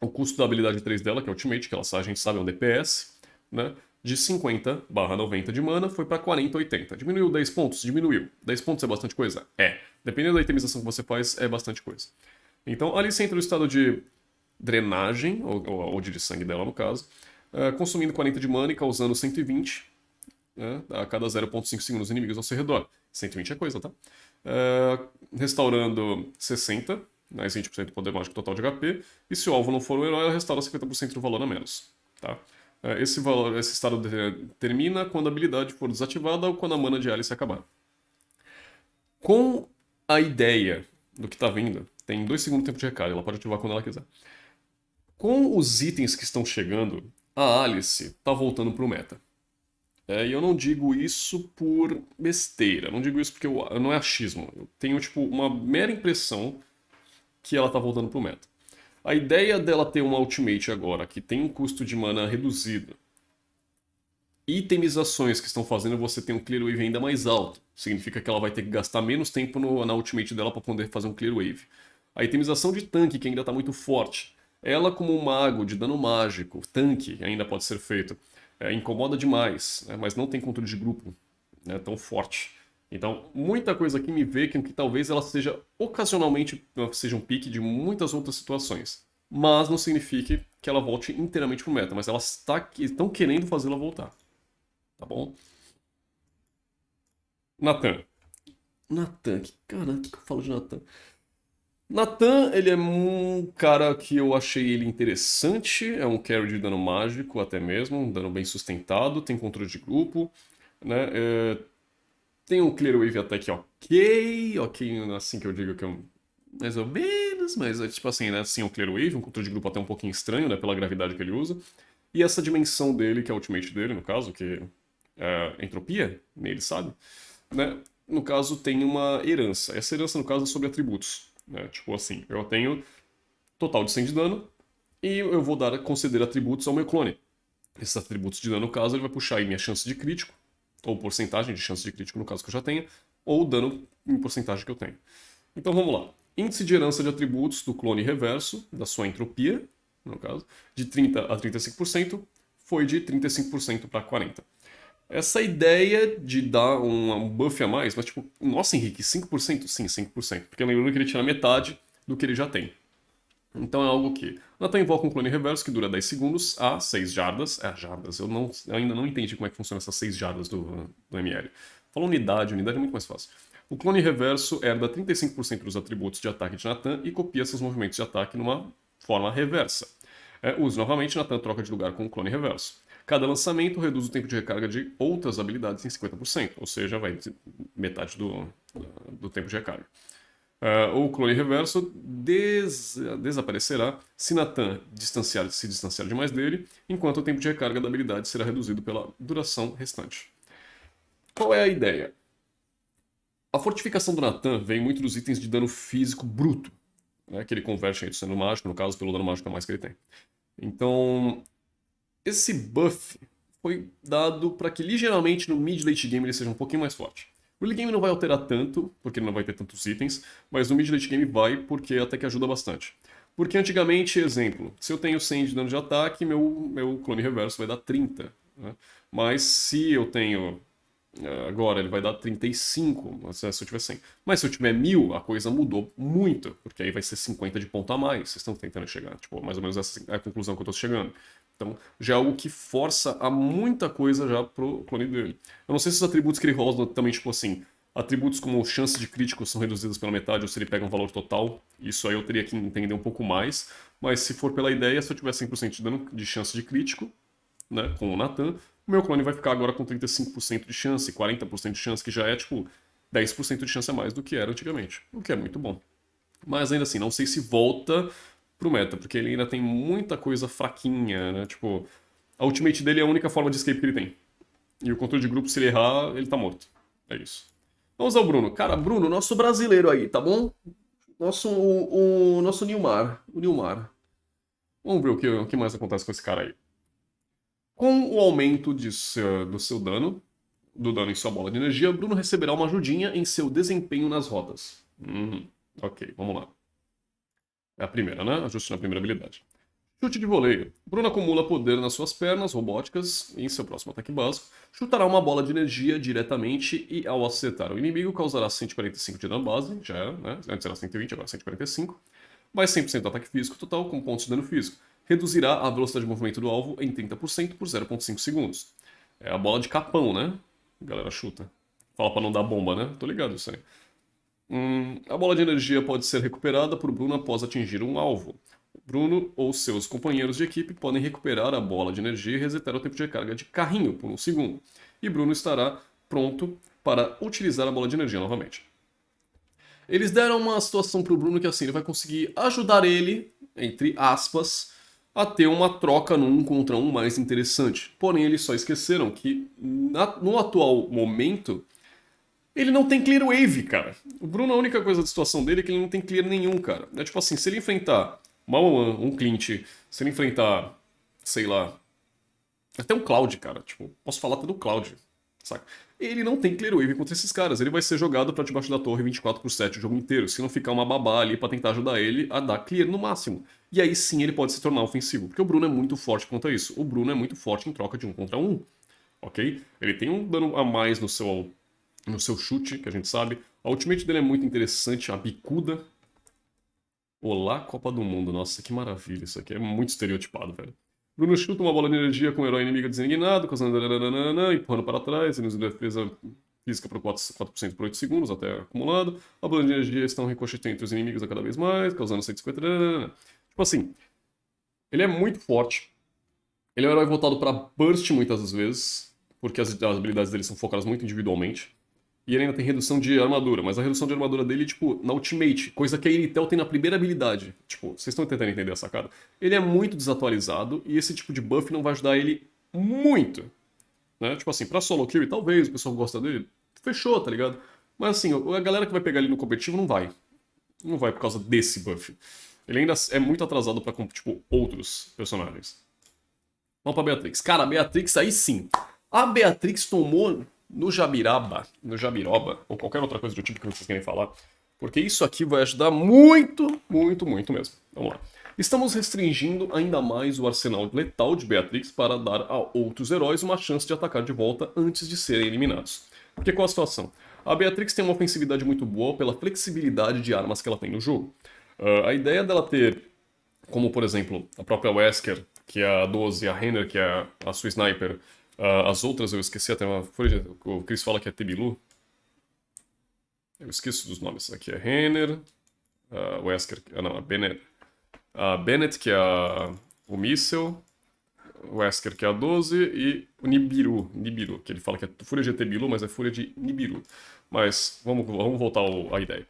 O custo da habilidade 3 dela, que é Ultimate, que ela, a gente sabe é um DPS, né? De 50/90 de mana foi para 40/80. Diminuiu 10 pontos? Diminuiu. 10 pontos é bastante coisa? É. Dependendo da itemização que você faz, é bastante coisa. Então, ali você entra no estado de drenagem, ou de sangue dela no caso, consumindo 40 de mana e causando 120, né, a cada 0,5 segundos inimigos ao seu redor. 120 é coisa, tá? Restaurando 60, mais 20% do poder mágico total de HP, e se o alvo não for um herói, ela restaura 50% do valor a menos. Tá? Esse estado termina quando a habilidade for desativada ou quando a mana de Alice acabar. Com a ideia do que tá vindo, tem 2 segundos de tempo de recarga, ela pode ativar quando ela quiser. Com os itens que estão chegando, a Alice tá voltando pro meta. E eu não digo isso por besteira, não digo isso porque não é achismo. Eu tenho, tipo, uma mera impressão que ela tá voltando pro meta. A ideia dela ter uma ultimate agora, que tem um custo de mana reduzido, itemizações que estão fazendo você ter um clear wave ainda mais alto, significa que ela vai ter que gastar menos tempo na ultimate dela para poder fazer um clear wave. A itemização de tanque, que ainda está muito forte, ela como um mago de dano mágico, tanque ainda pode ser feito, incomoda demais, né, mas não tem controle de grupo, né, tão forte. Então, muita coisa aqui me vê que talvez ela seja ocasionalmente seja um pique de muitas outras situações. Mas não signifique que ela volte inteiramente pro meta, mas elas estão querendo fazê-la voltar. Tá bom? Natan. Natan, que eu falo de Natan? Natan, ele é um cara que eu achei ele interessante, é um carry de dano mágico até mesmo, um dano bem sustentado, tem controle de grupo, né? Tem um clear wave até que ok, assim que eu digo que é mais ou menos, mas é tipo assim, né? Sim, um clear wave, um controle de grupo até um pouquinho estranho, né? Pela gravidade que ele usa. E essa dimensão dele, que é a ultimate dele, no caso, que é entropia nele, sabe? Né? No caso, tem uma herança. Essa herança, no caso, é sobre atributos. Né? Tipo assim, eu tenho total de 100 de dano e eu vou conceder atributos ao meu clone. Esses atributos de dano, no caso, ele vai puxar aí minha chance de crítico, ou porcentagem de chance de crítico, no caso que eu já tenha, ou dano em porcentagem que eu tenho. Então vamos lá. Índice de herança de atributos do clone reverso, da sua entropia, no caso, de 30 a 35%, foi de 35% para 40%. Essa ideia de dar um buff a mais, mas tipo, nossa Henrique, 5%? Sim, 5%. Porque lembrando que ele tira metade do que ele já tem. Então é algo que Natan invoca um clone reverso que dura 10 segundos a 6 jardas. Jardas, eu ainda não entendi como é que funciona essas 6 jardas do ML. Fala unidade é muito mais fácil. O clone reverso herda 35% dos atributos de ataque de Natan e copia seus movimentos de ataque numa forma reversa. Use novamente, Natan troca de lugar com o clone reverso. Cada lançamento reduz o tempo de recarga de outras habilidades em 50%, ou seja, vai metade do tempo de recarga. O clone reverso desaparecerá se Natan se distanciar demais dele, enquanto o tempo de recarga da habilidade será reduzido pela duração restante. Qual é a ideia? A fortificação do Natan vem muito dos itens de dano físico bruto, né, que ele converte em dano mágico, no caso, pelo dano mágico a mais que ele tem. Então, esse buff foi dado para que ligeiramente no mid-late game ele seja um pouquinho mais forte. O early game não vai alterar tanto, porque ele não vai ter tantos itens, mas no mid-late game vai, porque até que ajuda bastante. Porque antigamente, exemplo, se eu tenho 100 de dano de ataque, meu clone reverso vai dar 30. Né? Mas se eu tenho... Agora ele vai dar 35, se eu tiver 100. Mas se eu tiver 1000, a coisa mudou muito, porque aí vai ser 50 de ponto a mais. Vocês estão tentando chegar. Tipo, mais ou menos essa é a conclusão que eu estou chegando. Então, já é algo que força a muita coisa já pro clone dele. Eu não sei se os atributos que ele rola também, tipo assim, atributos como chance de crítico são reduzidos pela metade ou se ele pega um valor total. Isso aí eu teria que entender um pouco mais. Mas se for pela ideia, se eu tiver 100% de dano de chance de crítico, né, com o Natan, o meu clone vai ficar agora com 35% de chance, 40% de chance, que já é tipo 10% de chance a mais do que era antigamente, o que é muito bom. Mas ainda assim, não sei se volta pro meta, porque ele ainda tem muita coisa fraquinha, né? Tipo, a ultimate dele é a única forma de escape que ele tem. E o controle de grupo, se ele errar, ele tá morto. É isso. Vamos ao Bruno. Cara, Bruno, nosso brasileiro aí, tá bom? Nosso Nilmar. O Nilmar. Vamos ver o que mais acontece com esse cara aí. Com o aumento do seu dano, do dano em sua bola de energia, Bruno receberá uma ajudinha em seu desempenho nas rotas. Ok, vamos lá. É a primeira, né? Ajuste na primeira habilidade. Chute de voleio. Bruno acumula poder nas suas pernas robóticas e em seu próximo ataque básico. Chutará uma bola de energia diretamente e, ao acertar o inimigo, causará 145 de dano base. Já era, né? Antes era 120, agora 145. Mais 100% de ataque físico total com pontos de dano físico. Reduzirá a velocidade de movimento do alvo em 30% por 0,5 segundos. É a bola de capão, né? A galera chuta. Fala pra não dar bomba, né? Tô ligado isso aí. A bola de energia pode ser recuperada por Bruno após atingir um alvo. Bruno ou seus companheiros de equipe podem recuperar a bola de energia e resetar o tempo de recarga de carrinho por um segundo. E Bruno estará pronto para utilizar a bola de energia novamente. Eles deram uma situação pro Bruno que assim, ele vai conseguir ajudar ele, entre aspas, a ter uma troca no 1 contra 1 mais interessante. Porém, eles só esqueceram que no atual momento ele não tem clear wave, cara. O Bruno, a única coisa da situação dele é que ele não tem clear nenhum, cara. É tipo assim, se ele enfrentar um Clint, se ele enfrentar, sei lá, até um Cloud, cara. Tipo, posso falar até do Cloud, saca? Ele não tem clear wave contra esses caras. Ele vai ser jogado pra debaixo da torre 24/7 o jogo inteiro, se não ficar uma babá ali pra tentar ajudar ele a dar clear no máximo. E aí sim ele pode se tornar ofensivo, porque o Bruno é muito forte quanto a isso. O Bruno é muito forte em troca de 1 contra 1, ok? Ele tem um dano a mais no seu chute, que a gente sabe. A ultimate dele é muito interessante, a bicuda. Olá, Copa do Mundo. Nossa, que maravilha isso aqui. É muito estereotipado, velho. Bruno chuta uma bola de energia com o herói inimigo designado, causando empurrando para trás, ele usa defesa física por 4% por 8 segundos, até acumulado. A bola de energia está ricocheteando entre os inimigos a cada vez mais, causando 150. Tipo assim, ele é muito forte. Ele é um herói voltado para burst muitas das vezes, porque as habilidades dele são focadas muito individualmente. E ele ainda tem redução de armadura, mas a redução de armadura dele, tipo, na ultimate, coisa que a Iritel tem na primeira habilidade. Tipo, vocês estão tentando entender a sacada? Ele é muito desatualizado e esse tipo de buff não vai ajudar ele muito. Né? Tipo assim, pra solo kill, talvez o pessoal gosta dele, fechou, tá ligado? Mas assim, a galera que vai pegar ele no competitivo não vai. Não vai por causa desse buff. Ele ainda é muito atrasado pra, tipo, outros personagens. Vamos pra Beatrix. Cara, a Beatrix aí sim. A Beatrix tomou no Jabiroba, ou qualquer outra coisa do tipo que vocês querem falar, porque isso aqui vai ajudar muito, muito, muito mesmo. Vamos lá. Estamos restringindo ainda mais o arsenal letal de Beatrix para dar a outros heróis uma chance de atacar de volta antes de serem eliminados. Porque qual a situação? A Beatrix tem uma ofensividade muito boa pela flexibilidade de armas que ela tem no jogo. A ideia dela ter, como por exemplo, a própria Wesker, que é a 12, a Renner, que é a sua sniper, as outras eu esqueci até uma folha. O Chris fala que é Tebilu. Eu esqueço dos nomes. Aqui é Renner, a Wesker, não, a Bennett. A Bennett, que é o míssel. O Wesker, que é a 12. E o Nibiru, que ele fala que é fúria de Tebilu, mas é fúria de Nibiru. Mas vamos voltar à ideia.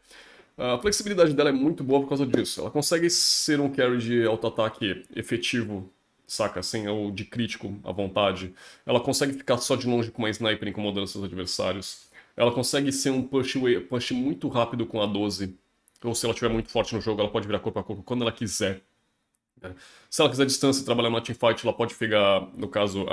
A flexibilidade dela é muito boa por causa disso. Ela consegue ser um carry de auto-ataque efetivo, saca? Sem o de crítico à vontade. Ela consegue ficar só de longe com uma sniper incomodando seus adversários. Ela consegue ser um push muito rápido com a 12. Ou se ela estiver muito forte no jogo, ela pode virar corpo a corpo quando ela quiser. Se ela quiser distância e trabalhar no teamfight, ela pode pegar, no caso,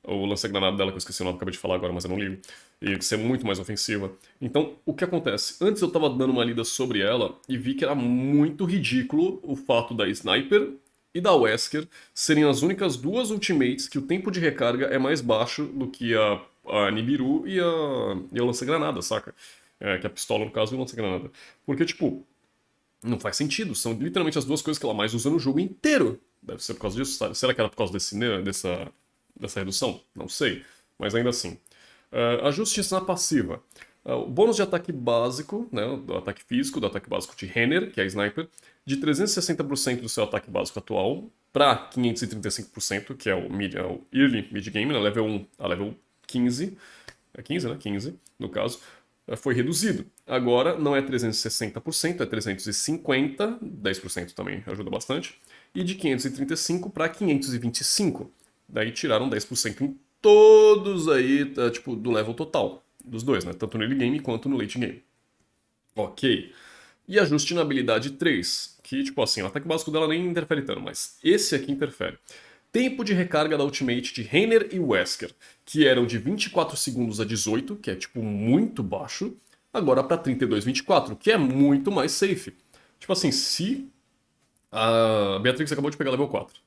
o lança-granada dela, que eu esqueci o nome, acabei de falar agora, mas eu não ligo, e ser muito mais ofensiva. Então, o que acontece? Antes eu tava dando uma lida sobre ela e vi que era muito ridículo o fato da Sniper e da Wesker serem as únicas duas ultimates que o tempo de recarga é mais baixo do que a Nibiru e a lança-granada, saca? Que é a pistola, no caso, e o lança-granada. Porque, tipo, não faz sentido. São literalmente as duas coisas que ela mais usa no jogo inteiro. Deve ser por causa disso, sabe? Será que era por causa dessa redução? Não sei. Mas ainda assim. Ajustes na passiva. O bônus de ataque básico, né, do ataque físico, do ataque básico de Renner, que é a Sniper, de 360% do seu ataque básico atual para 535%, que é é o Early Mid Game, né, level 1 a level 15. É 15, né? 15, no caso foi reduzido. Agora não é 360%, é 350%, 10% também ajuda bastante, e de 535 para 525. Daí tiraram 10% em todos aí, tipo, do level total dos dois, né? Tanto no early game quanto no late game. Ok. E ajuste na habilidade 3, que, tipo assim, o ataque básico dela nem interfere tanto, mas esse aqui interfere. Tempo de recarga da ultimate de Reiner e Wesker, que eram de 24 segundos a 18, que é tipo muito baixo, agora para 32,24, que é muito mais safe. Tipo assim, se a Beatrix acabou de pegar level 4,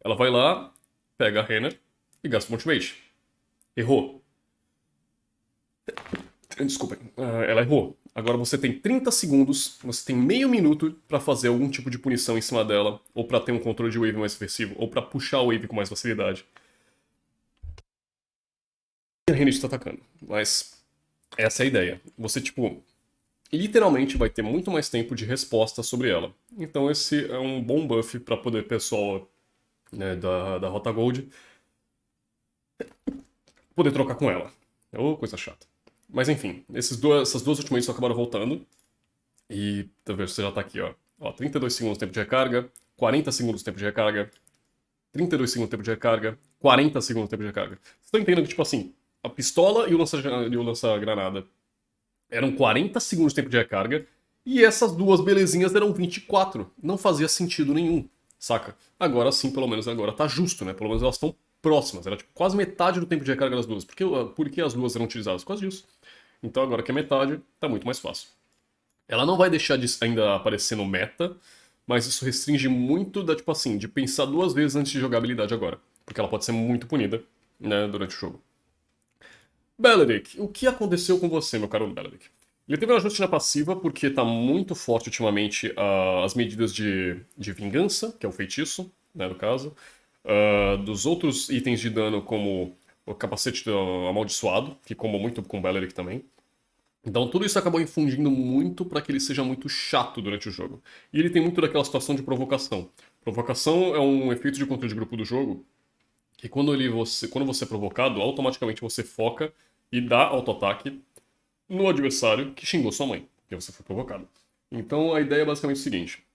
ela vai lá, pega a Reiner e gasta o ultimate. Errou. Desculpem, ela errou. Agora você tem 30 segundos, você tem meio minuto pra fazer algum tipo de punição em cima dela, ou pra ter um controle de wave mais ofensivo, ou pra puxar o wave com mais facilidade. E a Renate tá atacando. Mas essa é a ideia. Você, tipo, literalmente vai ter muito mais tempo de resposta sobre ela. Então esse é um bom buff pra poder pessoal, né, da Rota Gold poder trocar com ela. É uma coisa chata. Mas enfim, essas duas ultimates só acabaram voltando. E talvez você já tá aqui, ó. 32 segundos tempo de recarga, 40 segundos tempo de recarga, 32 segundos tempo de recarga, 40 segundos tempo de recarga. Vocês estão entendendo que, tipo assim, a pistola e o lança-granada eram 40 segundos de tempo de recarga, e essas duas belezinhas eram 24. Não fazia sentido nenhum, saca? Agora sim, pelo menos agora tá justo, né? Pelo menos elas estão próximas. Era tipo quase metade do tempo de recarga das duas. Por que as duas eram utilizadas? Por causa disso. Então agora que é metade, tá muito mais fácil. Ela não vai deixar de ainda aparecer no meta, mas isso restringe muito da, tipo assim, de pensar duas vezes antes de jogar a habilidade agora. Porque ela pode ser muito punida, né, durante o jogo. Beleric, o que aconteceu com você, meu caro Beleric? Ele teve um ajuste na passiva porque tá muito forte ultimamente as medidas de vingança, que é o feitiço, né, no caso. Dos outros itens de dano, como o capacete amaldiçoado, que combo muito com o Beleric também. Então tudo isso acabou infundindo muito para que ele seja muito chato durante o jogo. E ele tem muito daquela situação de provocação. Provocação é um efeito de controle de grupo do jogo que quando você é provocado, automaticamente você foca e dá auto-ataque no adversário que xingou sua mãe, porque você foi provocado. Então a ideia é basicamente o seguinte.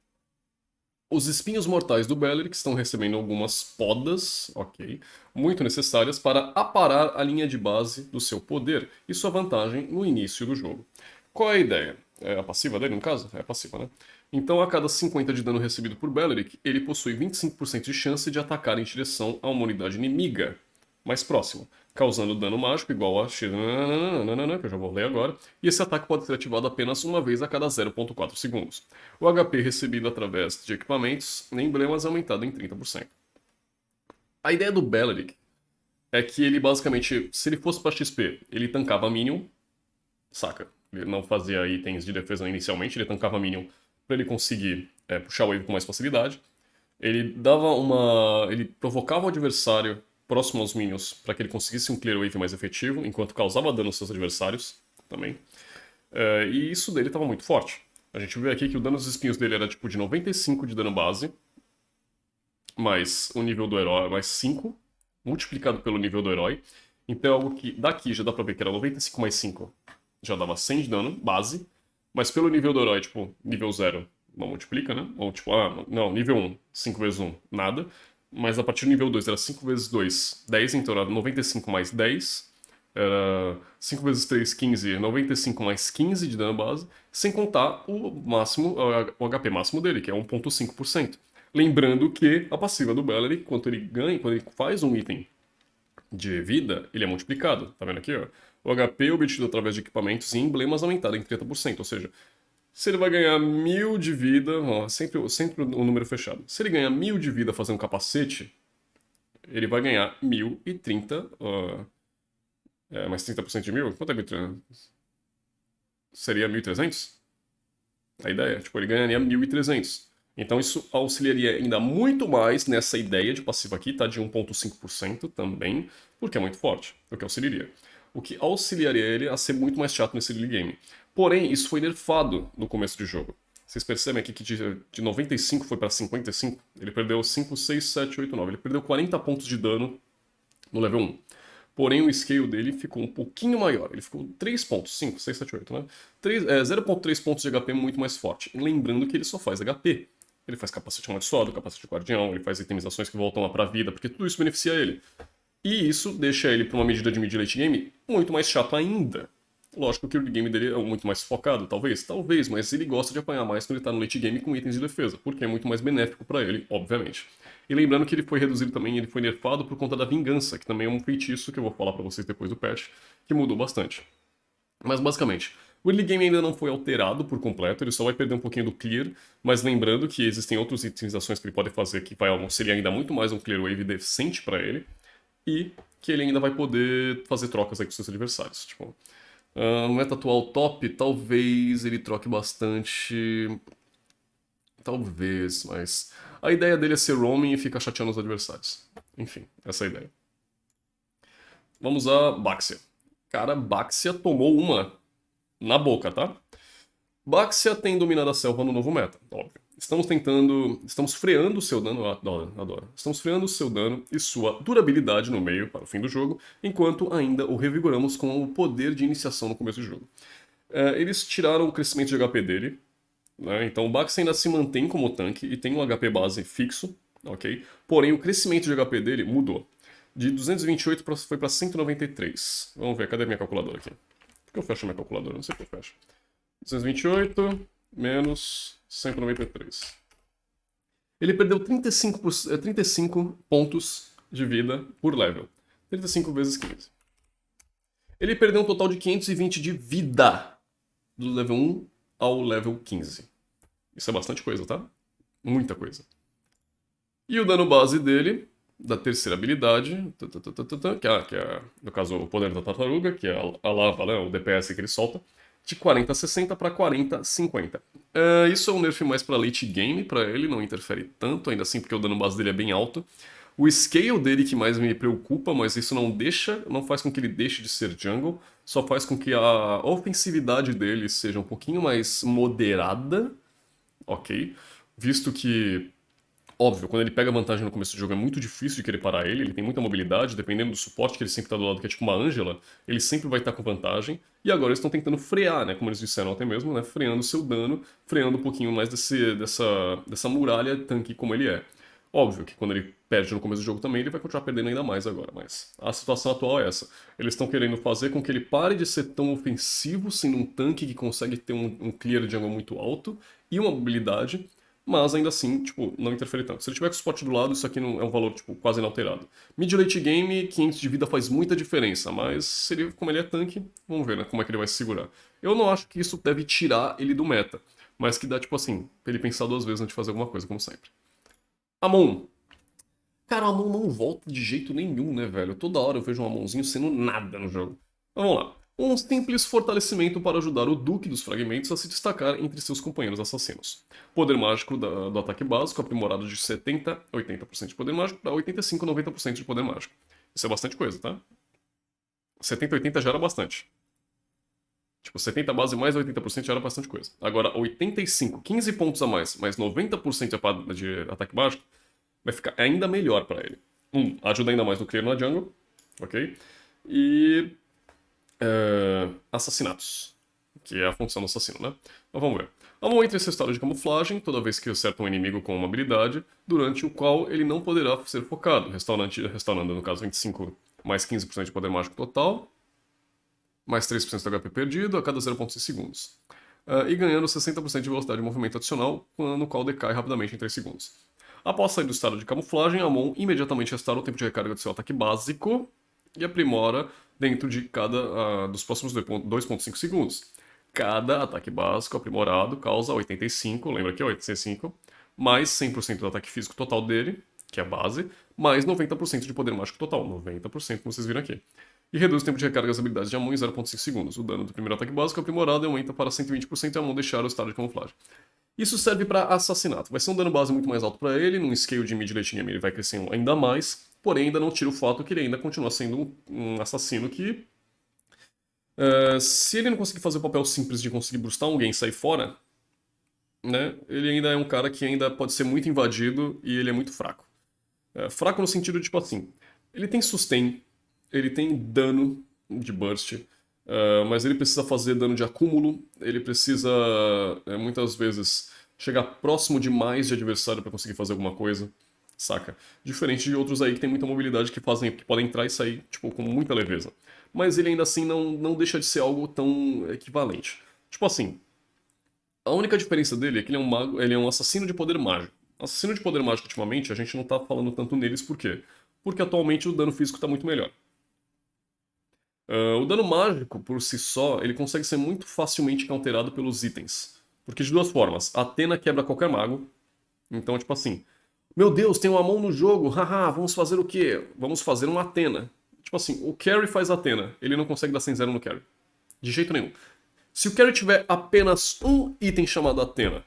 Os espinhos mortais do Beleric estão recebendo algumas podas, ok, muito necessárias para aparar a linha de base do seu poder e sua vantagem no início do jogo. Qual é a ideia? É a passiva dele, no caso? É a passiva, né? Então, a cada 50 de dano recebido por Beleric, ele possui 25% de chance de atacar em direção a uma unidade inimiga mais próxima, causando dano mágico igual a X, que eu já vou ler agora, e esse ataque pode ser ativado apenas uma vez a cada 0,4 segundos. O HP recebido através de equipamentos e emblemas é aumentado em 30%. A ideia do Beleric é que ele basicamente, se ele fosse para XP, ele tancava Minion, saca? Ele não fazia itens de defesa inicialmente, ele tancava Minion para ele conseguir puxar o wave com mais facilidade. Ele dava uma. Ele provocava o adversário próximo aos minions para que ele conseguisse um clear wave mais efetivo, enquanto causava dano aos seus adversários também. E isso dele estava muito forte. A gente vê aqui que o dano dos espinhos dele era tipo de 95 de dano base, mais o nível do herói, mais 5, multiplicado pelo nível do herói. Então é algo que daqui já dá pra ver que era 95 mais 5, já dava 100 de dano base, mas pelo nível do herói, tipo, nível 0, não multiplica, né? Ou tipo, não, nível 1, 5 vezes 1, nada. Mas a partir do nível 2 era 5 vezes 2, 10, então era 95 mais 10, era 5 vezes 3, 15, 95 mais 15 de dano base, sem contar o máximo, o HP máximo dele, que é 1,5%. Lembrando que a passiva do Bellery, quando ele ganha, quando ele faz um item de vida, ele é multiplicado. Tá vendo aqui, ó? O HP obtido através de equipamentos e emblemas aumentado em 30%. Ou seja, se ele vai ganhar 1000 de vida, ó, sempre o número fechado. Se ele ganhar 1000 de vida fazendo capacete, ele vai ganhar 1030. Mais 30% de 1000? Quanto é 1300? Seria 1300? A ideia, tipo, ele ganharia 1300. Então isso auxiliaria ainda muito mais nessa ideia de passiva aqui, tá? De 1,5% também, porque é muito forte, o que auxiliaria. O que auxiliaria ele a ser muito mais chato nesse early game. Porém, isso foi nerfado no começo do jogo. Vocês percebem aqui que de 95 foi para 55? Ele perdeu 5, 6, 7, 8, 9. Ele perdeu 40 pontos de dano no level 1. Porém, o scale dele ficou um pouquinho maior. Ele ficou 3 pontos, 5, 6, 7, 8, né? 0,3 pontos de HP muito mais forte. E lembrando que ele só faz HP. Ele faz capacete amaldiçoado, capacete guardião, ele faz itemizações que voltam lá pra vida, porque tudo isso beneficia ele. E isso deixa ele, pra uma medida de mid-late game, muito mais chato ainda. Lógico que o early game dele é muito mais focado, talvez, mas ele gosta de apanhar mais quando ele tá no late game com itens de defesa, porque é muito mais benéfico pra ele, obviamente. E lembrando que ele foi reduzido também, ele foi nerfado por conta da vingança, que também é um feitiço que eu vou falar pra vocês depois do patch, que mudou bastante. Mas basicamente, o early game ainda não foi alterado por completo, ele só vai perder um pouquinho do clear, mas lembrando que existem outras itemizações que ele pode fazer que vai auxiliar ainda muito mais um clear wave decente pra ele, e que ele ainda vai poder fazer trocas aí com seus adversários. Tipo, no meta atual top, talvez ele troque bastante. Talvez, mas a ideia dele é ser roaming e ficar chateando os adversários. Enfim, essa é a ideia. Vamos a Baxia. Cara, Baxia tomou uma na boca, tá? Baxia tem dominado a selva no novo meta, óbvio. Estamos freando o seu dano, adoro. Estamos freando o seu dano e sua durabilidade no meio para o fim do jogo, enquanto ainda o revigoramos com o poder de iniciação no começo do jogo. Eles tiraram o crescimento de HP dele, né? Então o Baxia ainda se mantém como tanque e tem um HP base fixo, ok? Porém o crescimento de HP dele mudou. De 228 foi para 193. Vamos ver, cadê minha calculadora aqui? Por que eu fecho minha calculadora? Não sei por que eu fecho. 228 menos 193. Ele perdeu 35 pontos de vida por level. 35 vezes 15. Ele perdeu um total de 520 de vida do level 1 ao level 15. Isso é bastante coisa, tá? Muita coisa. E o dano base dele, da terceira habilidade, que é, no caso, o poder da tartaruga, que é a lava, né, o DPS que ele solta, de 40 a 60 para 40 a 50. Isso é um nerf mais para late game, para ele, não interfere tanto, ainda assim porque o dano base dele é bem alto. O scale dele que mais me preocupa, mas isso não faz com que ele deixe de ser jungle, só faz com que a ofensividade dele seja um pouquinho mais moderada, ok? Visto que, óbvio, quando ele pega vantagem no começo do jogo é muito difícil de querer parar ele tem muita mobilidade, dependendo do suporte que ele sempre tá do lado, que é tipo uma Ângela, ele sempre vai estar com vantagem. E agora eles estão tentando frear, né, como eles disseram até mesmo, né, freando o seu dano, freando um pouquinho mais dessa muralha tanque como ele é. Óbvio que quando ele perde no começo do jogo também, ele vai continuar perdendo ainda mais agora, mas a situação atual é essa. Eles estão querendo fazer com que ele pare de ser tão ofensivo, sendo um tanque que consegue ter um clear de jungle muito alto e uma mobilidade, mas ainda assim, tipo, não interfere tanto. Se ele tiver com o suporte do lado, isso aqui não é um valor, tipo, quase inalterado. Mid-late game, 500 de vida faz muita diferença, mas como ele é tanque, vamos ver, né, como é que ele vai se segurar. Eu não acho que isso deve tirar ele do meta, mas que dá, tipo assim, pra ele pensar duas vezes antes de fazer alguma coisa, como sempre. Amon. Cara, o Amon não volta de jeito nenhum, né, velho? Toda hora eu vejo um Amonzinho sendo nada no jogo. Mas vamos lá. Um simples fortalecimento para ajudar o Duque dos Fragmentos a se destacar entre seus companheiros assassinos. Poder mágico do ataque básico, aprimorado de 70 a 80% de poder mágico para 85 a 90% de poder mágico. Isso é bastante coisa, tá? 70 a 80 já era bastante. Tipo, 70 base mais 80% já era bastante coisa. Agora, 85, 15 pontos a mais 90% de ataque mágico, vai ficar ainda melhor pra ele. Ajuda ainda mais no clear na jungle, ok? E assassinatos, que é a função do assassino, né? Então vamos ver. Amon entra em seu estado de camuflagem toda vez que acerta um inimigo com uma habilidade, durante o qual ele não poderá ser focado, restaurando no caso 25 mais 15% de poder mágico total, mais 3% do HP perdido a cada 0,6 segundos. E ganhando 60% de velocidade de movimento adicional, no qual decai rapidamente em 3 segundos. Após sair do estado de camuflagem, Amon imediatamente restaura o tempo de recarga do seu ataque básico e aprimora dentro de cada dos próximos 2,5 segundos. Cada ataque básico aprimorado causa 85, lembra aqui, 85, mais 100% do ataque físico total dele, que é a base, mais 90% de poder mágico total, 90%, como vocês viram aqui. E reduz o tempo de recarga das habilidades de Amon em 0,5 segundos. O dano do primeiro ataque básico aprimorado aumenta para 120% e Amon deixar o estado de camuflagem. Isso serve para assassinato. Vai ser um dano base muito mais alto para ele, num scale de mid late game ele vai crescendo ainda mais, porém ainda não tira o fato que ele ainda continua sendo um assassino que... se ele não conseguir fazer o papel simples de conseguir brustar alguém e sair fora, né, ele ainda é um cara que ainda pode ser muito invadido e ele é muito fraco. Fraco no sentido de, tipo assim, ele tem sustain, ele tem dano de burst, mas ele precisa fazer dano de acúmulo, ele precisa, muitas vezes, chegar próximo demais de adversário para conseguir fazer alguma coisa, saca? Diferente de outros aí que tem muita mobilidade que podem entrar e sair, tipo, com muita leveza. Mas ele ainda assim não deixa de ser algo tão equivalente. Tipo assim, a única diferença dele é que ele é um mago, ele é um assassino de poder mágico. Assassino de poder mágico, ultimamente, a gente não tá falando tanto neles, por quê? Porque atualmente o dano físico tá muito melhor. O dano mágico, por si só, ele consegue ser muito facilmente counterado pelos itens. Porque de duas formas, a Athena quebra qualquer mago. Então, tipo assim, meu Deus, tem uma mão no jogo, haha, vamos fazer o quê? Vamos fazer uma Athena. Tipo assim, o carry faz Athena, ele não consegue dar sem zero no carry. De jeito nenhum. Se o carry tiver apenas um item chamado Athena,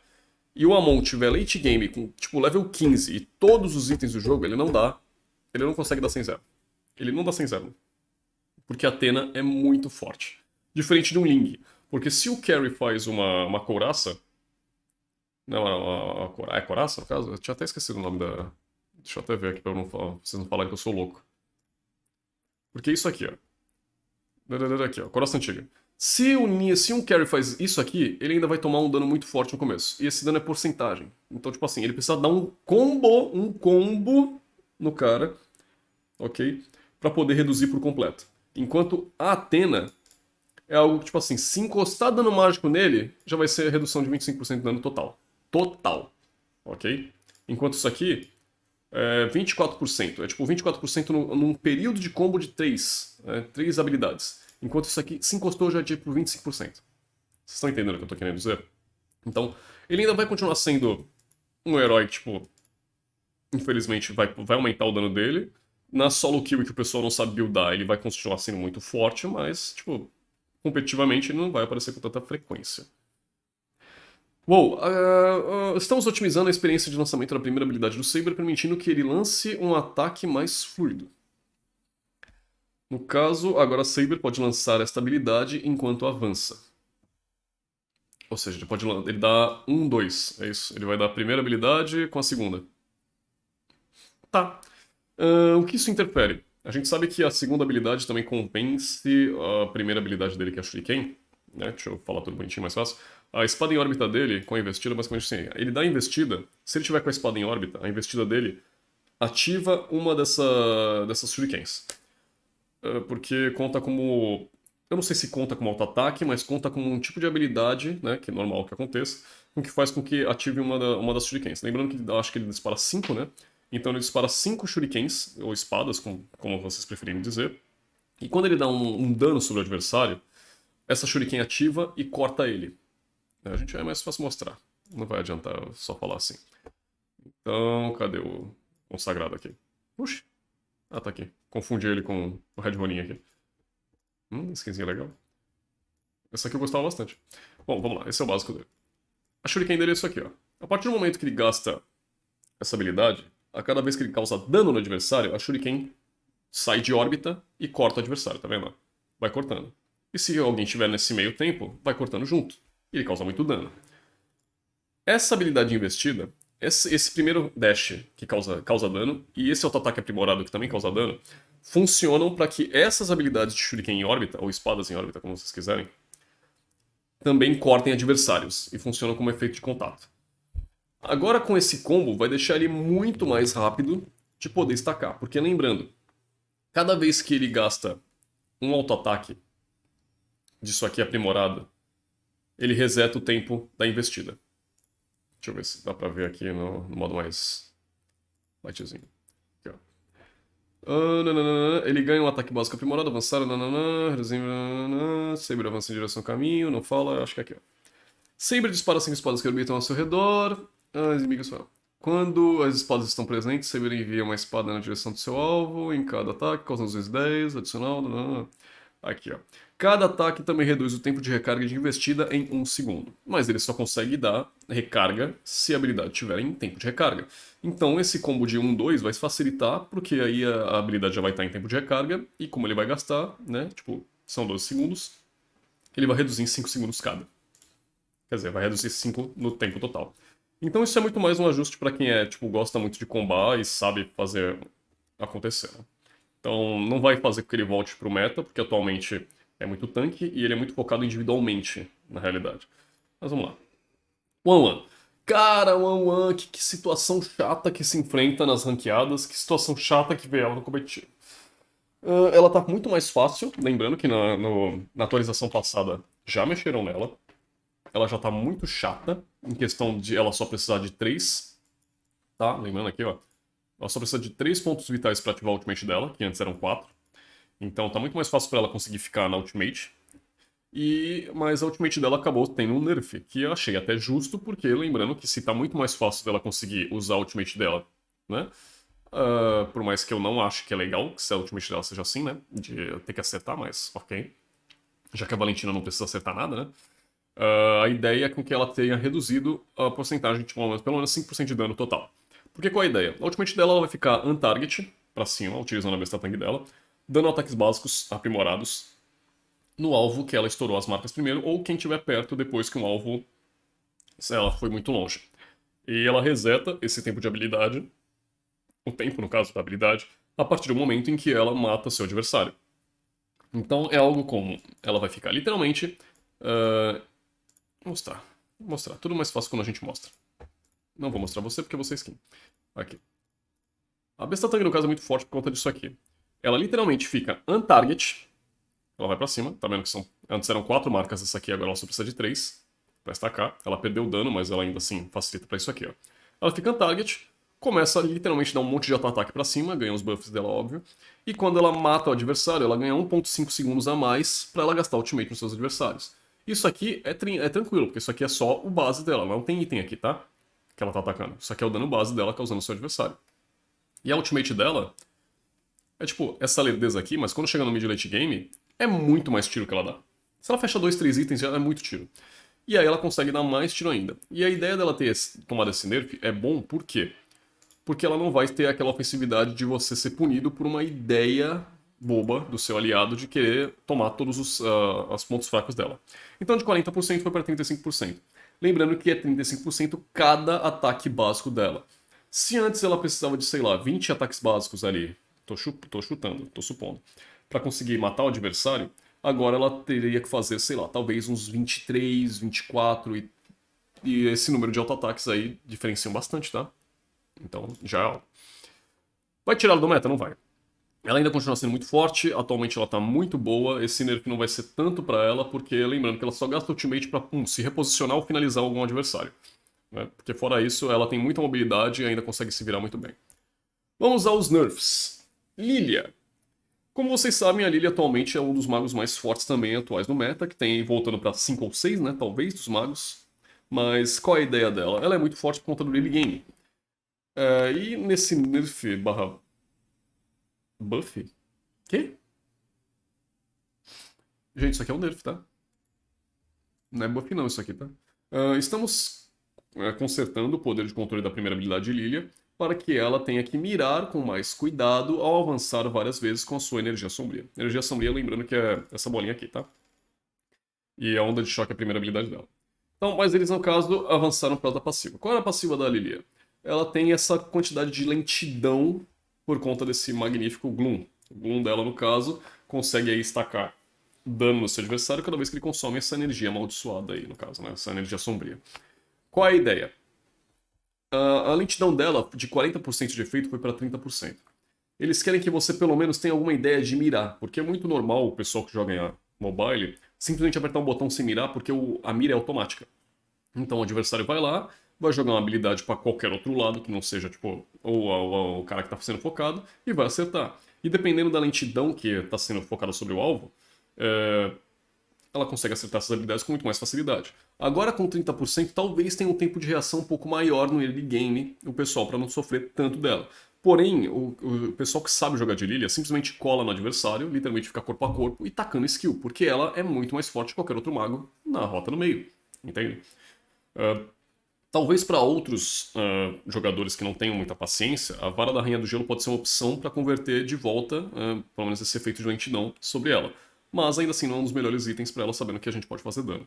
e o Amon tiver late game com, tipo, level 15 e todos os itens do jogo, ele não consegue dar sem zero. Ele não dá sem zero. Porque a Athena é muito forte. Diferente de um Ling. Porque se o carry faz uma couraça... Não, é couraça, no caso? Eu tinha até esquecido o nome da... Deixa eu até ver aqui pra eu não falar, vocês não falarem que eu sou louco. Porque isso aqui, ó. Aqui, ó. Couraça antiga. Se um carry faz isso aqui, ele ainda vai tomar um dano muito forte no começo. E esse dano é porcentagem. Então, tipo assim, ele precisa dar um combo no cara, ok? Pra poder reduzir por completo. Enquanto a Athena é algo que, tipo assim, se encostar dano mágico nele, já vai ser a redução de 25% de dano total. Total. Ok? Enquanto isso aqui é 24%. É tipo 24% num período de combo de 3 habilidades. Enquanto isso aqui, se encostou, já é tipo 25%. Vocês estão entendendo o que eu tô querendo dizer? Então, ele ainda vai continuar sendo um herói que, tipo, infelizmente vai aumentar o dano dele. Na solo kill que o pessoal não sabe buildar, ele vai continuar sendo muito forte, mas, tipo, competitivamente ele não vai aparecer com tanta frequência. Uou, estamos otimizando a experiência de lançamento da primeira habilidade do Saber, permitindo que ele lance um ataque mais fluido. No caso, agora Saber pode lançar esta habilidade enquanto avança. Ou seja, ele dá 1, 2, é isso. Ele vai dar a primeira habilidade com a segunda. Tá. O que isso interfere? A gente sabe que a segunda habilidade também compense a primeira habilidade dele, que é a Shuriken. Né? Deixa eu falar tudo bonitinho, mais fácil. A espada em órbita dele, com a investida, basicamente assim, ele dá a investida, se ele tiver com a espada em órbita, a investida dele ativa uma dessas Shurikens. Porque conta como... Eu não sei se conta como auto-ataque, mas conta como um tipo de habilidade, né, que é normal que aconteça, com que faz com que ative uma das Shurikens. Lembrando que eu acho que ele dispara 5, né? Então ele dispara 5 Shurikens, ou espadas, como vocês preferirem dizer. E quando ele dá um dano sobre o adversário, essa Shuriken ativa e corta ele. A gente é mais fácil mostrar. Não vai adiantar eu só falar assim. Então, cadê o consagrado aqui? Puxa. Ah, tá aqui. Confundi ele com o Red Ronin aqui. Skinzinha legal. Essa aqui eu gostava bastante. Bom, vamos lá. Esse é o básico dele. A Shuriken dele é isso aqui, ó. A partir do momento que ele gasta essa habilidade, a cada vez que ele causa dano no adversário, a Shuriken sai de órbita e corta o adversário, tá vendo? Vai cortando. E se alguém estiver nesse meio tempo, vai cortando junto. E ele causa muito dano. Essa habilidade investida, esse primeiro dash que causa dano, e esse auto-ataque aprimorado que também causa dano, funcionam para que essas habilidades de Shuriken em órbita, ou espadas em órbita, como vocês quiserem, também cortem adversários e funcionam como efeito de contato. Agora com esse combo vai deixar ele muito mais rápido de poder estacar, porque lembrando, cada vez que ele gasta um auto-ataque disso aqui aprimorado, ele reseta o tempo da investida. Deixa eu ver se dá pra ver aqui no modo mais lightzinho. Aqui, ó. Nananana, ele ganha um ataque básico aprimorado, avançar, Saber avança em direção ao caminho, não fala, acho que é aqui, ó. Saber dispara 5 espadas que orbitam ao seu redor. As inimigas falam. Quando as espadas estão presentes, Saber envia uma espada na direção do seu alvo em cada ataque, causando 210, adicional. Aqui, ó. Cada ataque também reduz o tempo de recarga de investida em 1 segundo. Mas ele só consegue dar recarga se a habilidade tiver em tempo de recarga. Então esse combo de 1-2 vai facilitar, porque aí a habilidade já vai estar em tempo de recarga, e como ele vai gastar, né? Tipo, são 12 segundos, ele vai reduzir em 5 segundos cada. Quer dizer, vai reduzir 5 no tempo total. Então isso é muito mais um ajuste para quem tipo, gosta muito de combar e sabe fazer acontecer. Né? Então não vai fazer com que ele volte pro meta, porque atualmente é muito tanque e ele é muito focado individualmente, na realidade. Mas vamos lá. 1-1. Cara, 1-1, que situação chata que se enfrenta nas ranqueadas, que situação chata que vê ela no competitivo. Ela tá muito mais fácil, lembrando que na atualização passada já mexeram nela. Ela já tá muito chata, em questão de ela só precisar de 3, tá? Lembrando aqui, ó. Ela só precisa de 3 pontos vitais para ativar a ultimate dela, que antes eram 4. Então tá muito mais fácil para ela conseguir ficar na ultimate. Mas a ultimate dela acabou tendo um nerf, que eu achei até justo, porque lembrando que se tá muito mais fácil dela conseguir usar a ultimate dela, né? Por mais que eu não ache que é legal que se a ultimate dela seja assim, né? De ter que acertar, mas ok. Já que a Valentina não precisa acertar nada, né? A ideia é com que ela tenha reduzido a porcentagem, tipo, pelo menos 5% de dano total. Porque qual é a ideia? A ultimate dela ela vai ficar untarget, pra cima, utilizando a besta tanque dela, dando ataques básicos aprimorados no alvo que ela estourou as marcas primeiro, ou quem estiver perto depois que um alvo ela foi muito longe. E ela reseta esse tempo de habilidade, o tempo, no caso, da habilidade, a partir do momento em que ela mata seu adversário. Então é algo como ela vai ficar literalmente. Mostrar. Mostrar. Tudo mais fácil quando a gente mostra. Não vou mostrar você porque você é skin. Aqui. A besta tanque, no caso, é muito forte por conta disso aqui. Ela literalmente fica untarget. Ela vai pra cima. Tá vendo que antes eram 4 marcas essa aqui, agora ela só precisa de 3 pra estacar. Ela perdeu o dano, mas ela ainda assim facilita pra isso aqui, ó. Ela fica untarget. Começa a literalmente dar um monte de ataque pra cima, ganha os buffs dela, óbvio. E quando ela mata o adversário, ela ganha 1.5 segundos a mais pra ela gastar ultimate nos seus adversários. Isso aqui é tranquilo, porque isso aqui é só o base dela, não tem item aqui, tá? Que ela tá atacando. Isso aqui é o dano base dela causando o seu adversário. E a ultimate dela é tipo essa lerdeza aqui, mas quando chega no mid late game, é muito mais tiro que ela dá. Se ela fecha 2, 3 itens, já é muito tiro. E aí ela consegue dar mais tiro ainda. E a ideia dela ter tomado esse nerf é bom, por quê? Porque ela não vai ter aquela ofensividade de você ser punido por uma ideia boba do seu aliado de querer tomar todos os pontos fracos dela. Então de 40% foi para 35%. Lembrando que é 35% cada ataque básico dela. Se antes ela precisava de, sei lá, 20 ataques básicos ali, tô chutando, tô supondo, para conseguir matar o adversário, agora ela teria que fazer, sei lá, talvez uns 23, 24 e esse número de auto-ataques aí diferenciam bastante, tá? Então já vai tirar ela do meta? Não vai. Ela ainda continua sendo muito forte, atualmente ela tá muito boa, esse nerf não vai ser tanto pra ela, porque lembrando que ela só gasta ultimate pra se reposicionar ou finalizar algum adversário. Né? Porque fora isso, ela tem muita mobilidade e ainda consegue se virar muito bem. Vamos aos nerfs. Lilia. Como vocês sabem, a Lilia atualmente é um dos magos mais fortes também atuais no meta, que tem voltando pra 5 ou 6, né, talvez, dos magos. Mas qual é a ideia dela? Ela é muito forte por conta do Lily Game. E nesse nerf barra buff? Quê? Gente, isso aqui é um nerf, tá? Não é buff não isso aqui, tá? Estamos consertando o poder de controle da primeira habilidade de Lilia para que ela tenha que mirar com mais cuidado ao avançar várias vezes com a sua energia sombria. Energia sombria, lembrando que é essa bolinha aqui, tá? E a onda de choque é a primeira habilidade dela. Então, mas eles, no caso, avançaram para a passiva. Qual era a passiva da Lilia? Ela tem essa quantidade de lentidão por conta desse magnífico Gloom. O Gloom dela, no caso, consegue aí estacar dano no seu adversário cada vez que ele consome essa energia amaldiçoada aí, no caso, né? Essa energia sombria. Qual é a ideia? A lentidão dela, de 40% de efeito, foi para 30%. Eles querem que você, pelo menos, tenha alguma ideia de mirar, porque é muito normal o pessoal que joga em mobile simplesmente apertar um botão sem mirar, porque a mira é automática. Então o adversário vai lá, vai jogar uma habilidade para qualquer outro lado, que não seja, tipo, o cara que está sendo focado, e vai acertar. E dependendo da lentidão que está sendo focada sobre o alvo, ela consegue acertar essas habilidades com muito mais facilidade. Agora com 30%, talvez tenha um tempo de reação um pouco maior no early game, o pessoal, para não sofrer tanto dela. Porém, o pessoal que sabe jogar de Lilia simplesmente cola no adversário, literalmente fica corpo a corpo e tacando skill, porque ela é muito mais forte que qualquer outro mago na rota no meio. Entende? Talvez para outros jogadores que não tenham muita paciência, a Vara da Rainha do Gelo pode ser uma opção para converter de volta, pelo menos esse efeito de lentidão, sobre ela. Mas ainda assim não é um dos melhores itens para ela, sabendo que a gente pode fazer dano.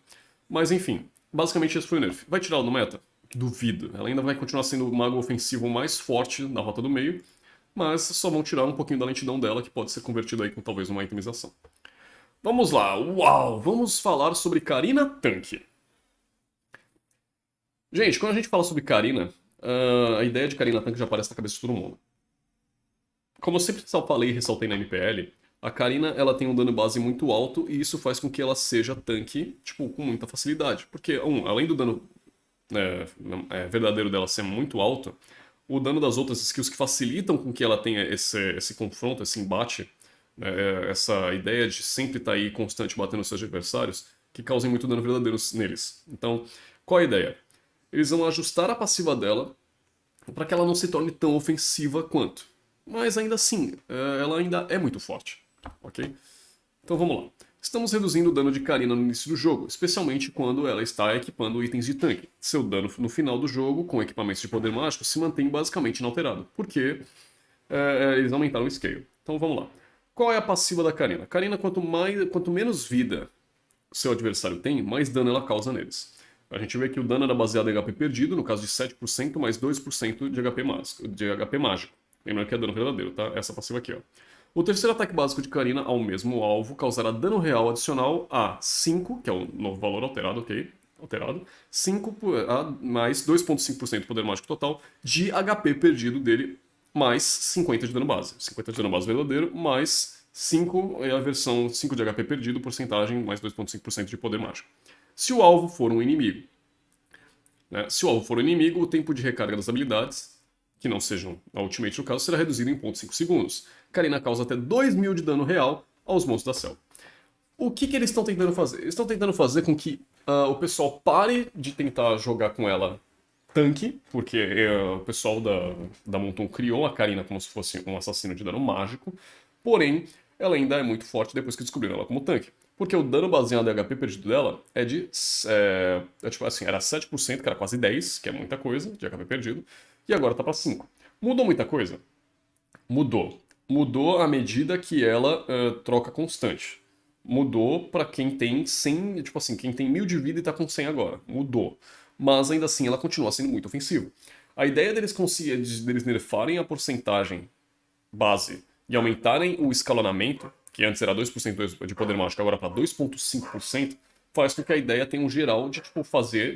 Mas enfim, basicamente esse foi o nerf. Vai tirar ela do meta? Duvido. Ela ainda vai continuar sendo o mago ofensivo mais forte na rota do meio, mas só vão tirar um pouquinho da lentidão dela, que pode ser convertida aí com talvez uma itemização. Vamos lá, uau! Vamos falar sobre Karina Tanque. Gente, quando a gente fala sobre Karina, a ideia de Karina Tanque já aparece na cabeça de todo mundo. Como eu sempre falei e ressaltei na MPL, a Karina ela tem um dano base muito alto e isso faz com que ela seja tanque, tipo, com muita facilidade. Porque, além do dano verdadeiro dela ser muito alto, o dano das outras skills que facilitam com que ela tenha esse confronto, esse embate, essa ideia de sempre estar aí constante batendo nos seus adversários, que causem muito dano verdadeiro neles. Então, qual a ideia? Eles vão ajustar a passiva dela para que ela não se torne tão ofensiva quanto. Mas ainda assim, ela ainda é muito forte, ok? Então vamos lá. Estamos reduzindo o dano de Karina no início do jogo, especialmente quando ela está equipando itens de tanque. Seu dano no final do jogo, com equipamentos de poder mágico, se mantém basicamente inalterado, porque eles aumentaram o scale. Então vamos lá. Qual é a passiva da Karina? Karina, quanto menos vida seu adversário tem, mais dano ela causa neles. A gente vê que o dano era baseado em HP perdido, no caso de 7% mais 2% de HP mágico. Lembrando que é dano verdadeiro, tá? Essa passiva aqui, ó. O terceiro ataque básico de Karina ao mesmo alvo causará dano real adicional a 5, que é o novo valor alterado, ok? Alterado. 5 mais 2,5% de poder mágico total de HP perdido dele, mais 50 de dano base. 50 de dano base verdadeiro, mais 5 é a versão 5 de HP perdido, porcentagem, mais 2,5% de poder mágico. Se o alvo for um inimigo. Né? Se o alvo for um inimigo, o tempo de recarga das habilidades, que não sejam a ultimate no caso, será reduzido em 0,5 segundos. Karina causa até 2.000 de dano real aos monstros da selva. O que eles estão tentando fazer? Eles estão tentando fazer com que o pessoal pare de tentar jogar com ela tanque, porque o pessoal da Monton criou a Karina como se fosse um assassino de dano mágico, porém, ela ainda é muito forte depois que descobriram ela como tanque. Porque o dano baseado em HP perdido dela é de. Tipo assim, era 7%, que era quase 10%, que é muita coisa, de HP perdido, e agora tá pra 5%. Mudou muita coisa? Mudou. Mudou à medida que ela troca constante. Mudou pra quem tem 100, tipo assim, quem tem 1.000 de vida e tá com 100 agora. Mudou. Mas ainda assim ela continua sendo muito ofensiva. A ideia deles nerfarem a porcentagem base e aumentarem o escalonamento, que antes era 2% de poder mágico, agora para 2,5%, faz com que a ideia tenha um geral de tipo,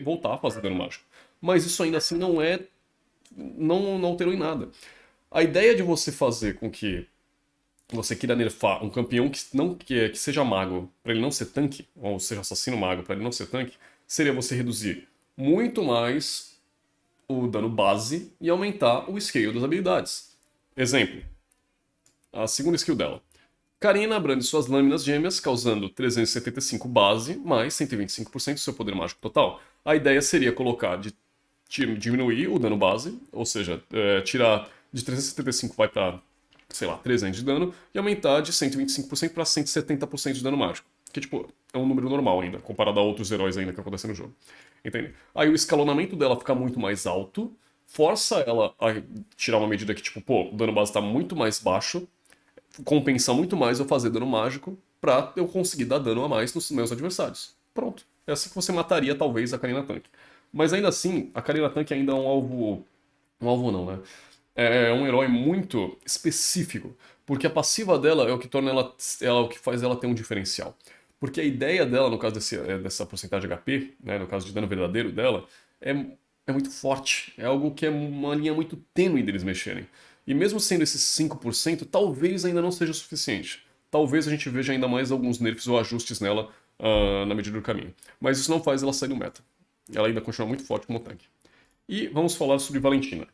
voltar a fazer dano mágico. Mas isso ainda assim não alterou em nada. A ideia de você fazer com que você queira nerfar um campeão que seja mago, para ele não ser tanque, ou seja, assassino mago, para ele não ser tanque, seria você reduzir muito mais o dano base e aumentar o scale das habilidades. Exemplo, a segunda skill dela. Karina brande suas lâminas gêmeas, causando 375 base, mais 125% do seu poder mágico total. A ideia seria diminuir o dano base, ou seja, tirar de 375 vai para, sei lá, 300 de dano, e aumentar de 125% para 170% de dano mágico. Que, tipo, é um número normal ainda, comparado a outros heróis ainda que acontecem no jogo. Entende? Aí o escalonamento dela fica muito mais alto, força ela a tirar uma medida que, tipo, pô, o dano base está muito mais baixo, compensa muito mais eu fazer dano mágico pra eu conseguir dar dano a mais nos meus adversários. Pronto. É assim que você mataria, talvez, a Karina Tank. Mas ainda assim, a Karina Tank ainda é um alvo. Um alvo não, né? É um herói muito específico. Porque a passiva dela é o que torna ela o que faz ela ter um diferencial. Porque a ideia dela, no caso dessa porcentagem de HP, né, no caso de dano verdadeiro dela, é muito forte. É algo que é uma linha muito tênue deles mexerem. E mesmo sendo esses 5%, talvez ainda não seja o suficiente. Talvez a gente veja ainda mais alguns nerfs ou ajustes nela na medida do caminho. Mas isso não faz ela sair do meta. Ela ainda continua muito forte como tanque. E vamos falar sobre Valentina.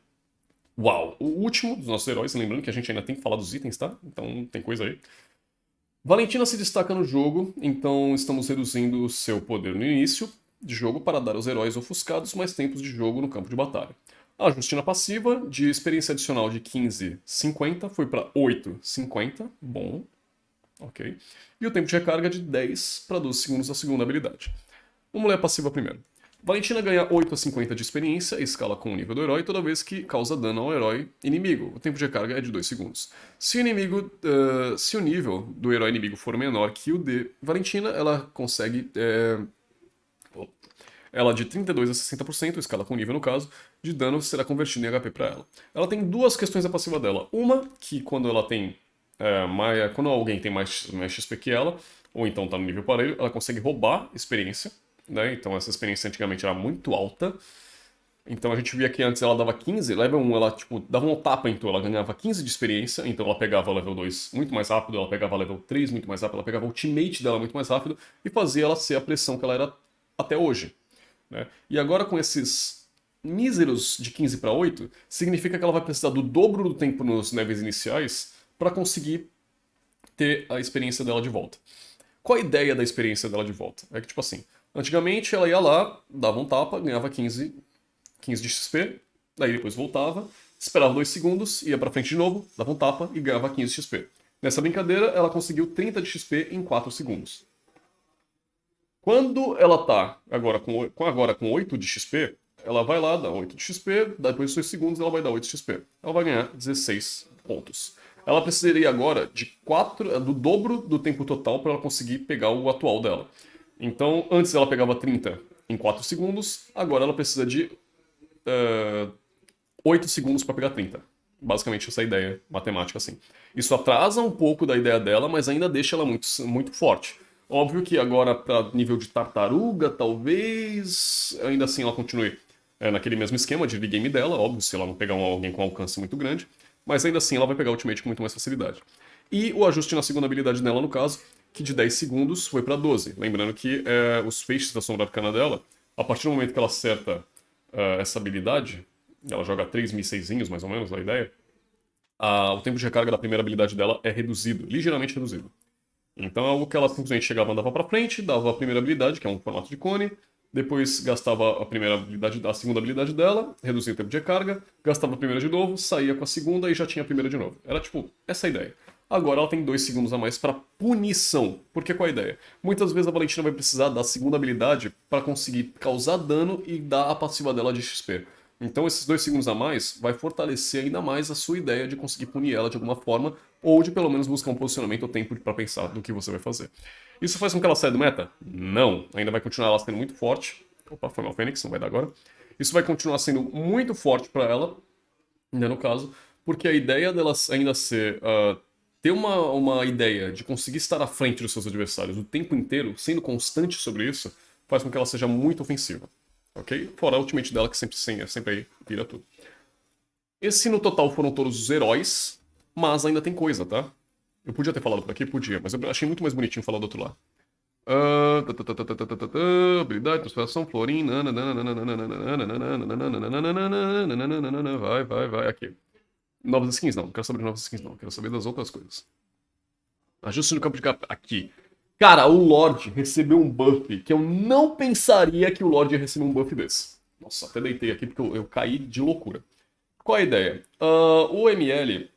Uau! O último dos nossos heróis, lembrando que a gente ainda tem que falar dos itens, tá? Então tem coisa aí. Valentina se destaca no jogo, então estamos reduzindo o seu poder no início de jogo para dar aos heróis ofuscados mais tempos de jogo no campo de batalha. A Justina passiva, de experiência adicional de 15,50, foi para 8,50, bom, ok. E o tempo de recarga de 10 para 12 segundos da segunda habilidade. Vamos ler a passiva primeiro. Valentina ganha 8 a 50 de experiência, escala com o nível do herói, toda vez que causa dano ao herói inimigo. O tempo de recarga é de 2 segundos. Se o nível do herói inimigo for menor que o de Valentina, ela consegue... ela de 32 a 60%, escala com nível no caso, de dano será convertido em HP para ela. Ela tem duas questões da passiva dela. Uma, que quando ela tem... quando alguém tem mais XP que ela, ou então está no nível parelho, ela consegue roubar experiência. Né? Então essa experiência antigamente era muito alta. Então a gente via que antes ela dava 15, level 1 ela tipo dava um tapa então ela ganhava 15 de experiência, então ela pegava level 2 muito mais rápido, ela pegava level 3 muito mais rápido, ela pegava o ultimate dela muito mais rápido e fazia ela ser a pressão que ela era até hoje. Né? E agora com esses míseros de 15 para 8, significa que ela vai precisar do dobro do tempo nos níveis iniciais para conseguir ter a experiência dela de volta. Qual a ideia da experiência dela de volta? É que tipo assim, antigamente ela ia lá, dava um tapa, ganhava 15 de XP, daí depois voltava, esperava 2 segundos, ia pra frente de novo, dava um tapa e ganhava 15 de XP. Nessa brincadeira, ela conseguiu 30 de XP em 4 segundos. Quando ela tá agora com 8 de XP, ela vai lá, dá 8 de XP, depois de 2 segundos ela vai dar 8 de XP. Ela vai ganhar 16 pontos. Ela precisaria agora do dobro do tempo total para ela conseguir pegar o atual dela. Então, antes ela pegava 30 em 4 segundos, agora ela precisa de 8 segundos para pegar 30. Basicamente essa ideia matemática assim. Isso atrasa um pouco da ideia dela, mas ainda deixa ela muito, muito forte. Óbvio que agora para nível de tartaruga, talvez ainda assim ela continue naquele mesmo esquema de V-game dela, óbvio, se ela não pegar alguém com alcance muito grande, mas ainda assim ela vai pegar o ultimate com muito mais facilidade. E o ajuste na segunda habilidade dela, no caso, que de 10 segundos foi para 12. Lembrando que os feixes da sombra arcana dela, a partir do momento que ela acerta essa habilidade, ela joga 3 mísseisinhos, mais ou menos, a ideia, o tempo de recarga da primeira habilidade dela é reduzido, ligeiramente reduzido. Então é algo que ela simplesmente chegava, andava pra frente, dava a primeira habilidade, que é um formato de cone, depois gastava a segunda habilidade dela, reduzia o tempo de recarga, gastava a primeira de novo, saía com a segunda e já tinha a primeira de novo. Era tipo, essa a ideia. Agora ela tem 2 segundos a mais para punição. Porque qual a ideia? Muitas vezes a Valentina vai precisar da segunda habilidade para conseguir causar dano e dar a passiva dela de XP. Então esses 2 segundos a mais vai fortalecer ainda mais a sua ideia de conseguir punir ela de alguma forma, ou de pelo menos buscar um posicionamento ou tempo para pensar do que você vai fazer. Isso faz com que ela saia do meta? Não. Ainda vai continuar ela sendo muito forte. Opa, foi mal Fênix, não vai dar agora. Isso vai continuar sendo muito forte para ela, né, no caso, porque a ideia dela ainda ser ter uma ideia de conseguir estar à frente dos seus adversários o tempo inteiro, sendo constante sobre isso, faz com que ela seja muito ofensiva. Ok? Fora a ultimate dela, que sempre aí vira tudo. Esse no total foram todos os heróis, mas ainda tem coisa, tá? Eu podia ter falado por aqui? Podia, mas eu achei muito mais bonitinho falar do outro lado. Habilidade, transformação, florim. Vai. Aqui. Novas skins não quero saber de novas skins não, quero saber das outras coisas. Ajuste no campo de cap... Aqui. Cara, o Lorde recebeu um buff que eu não pensaria que o Lorde ia receber um buff desse. Nossa, até deitei aqui porque eu caí de loucura. Qual a ideia? O ML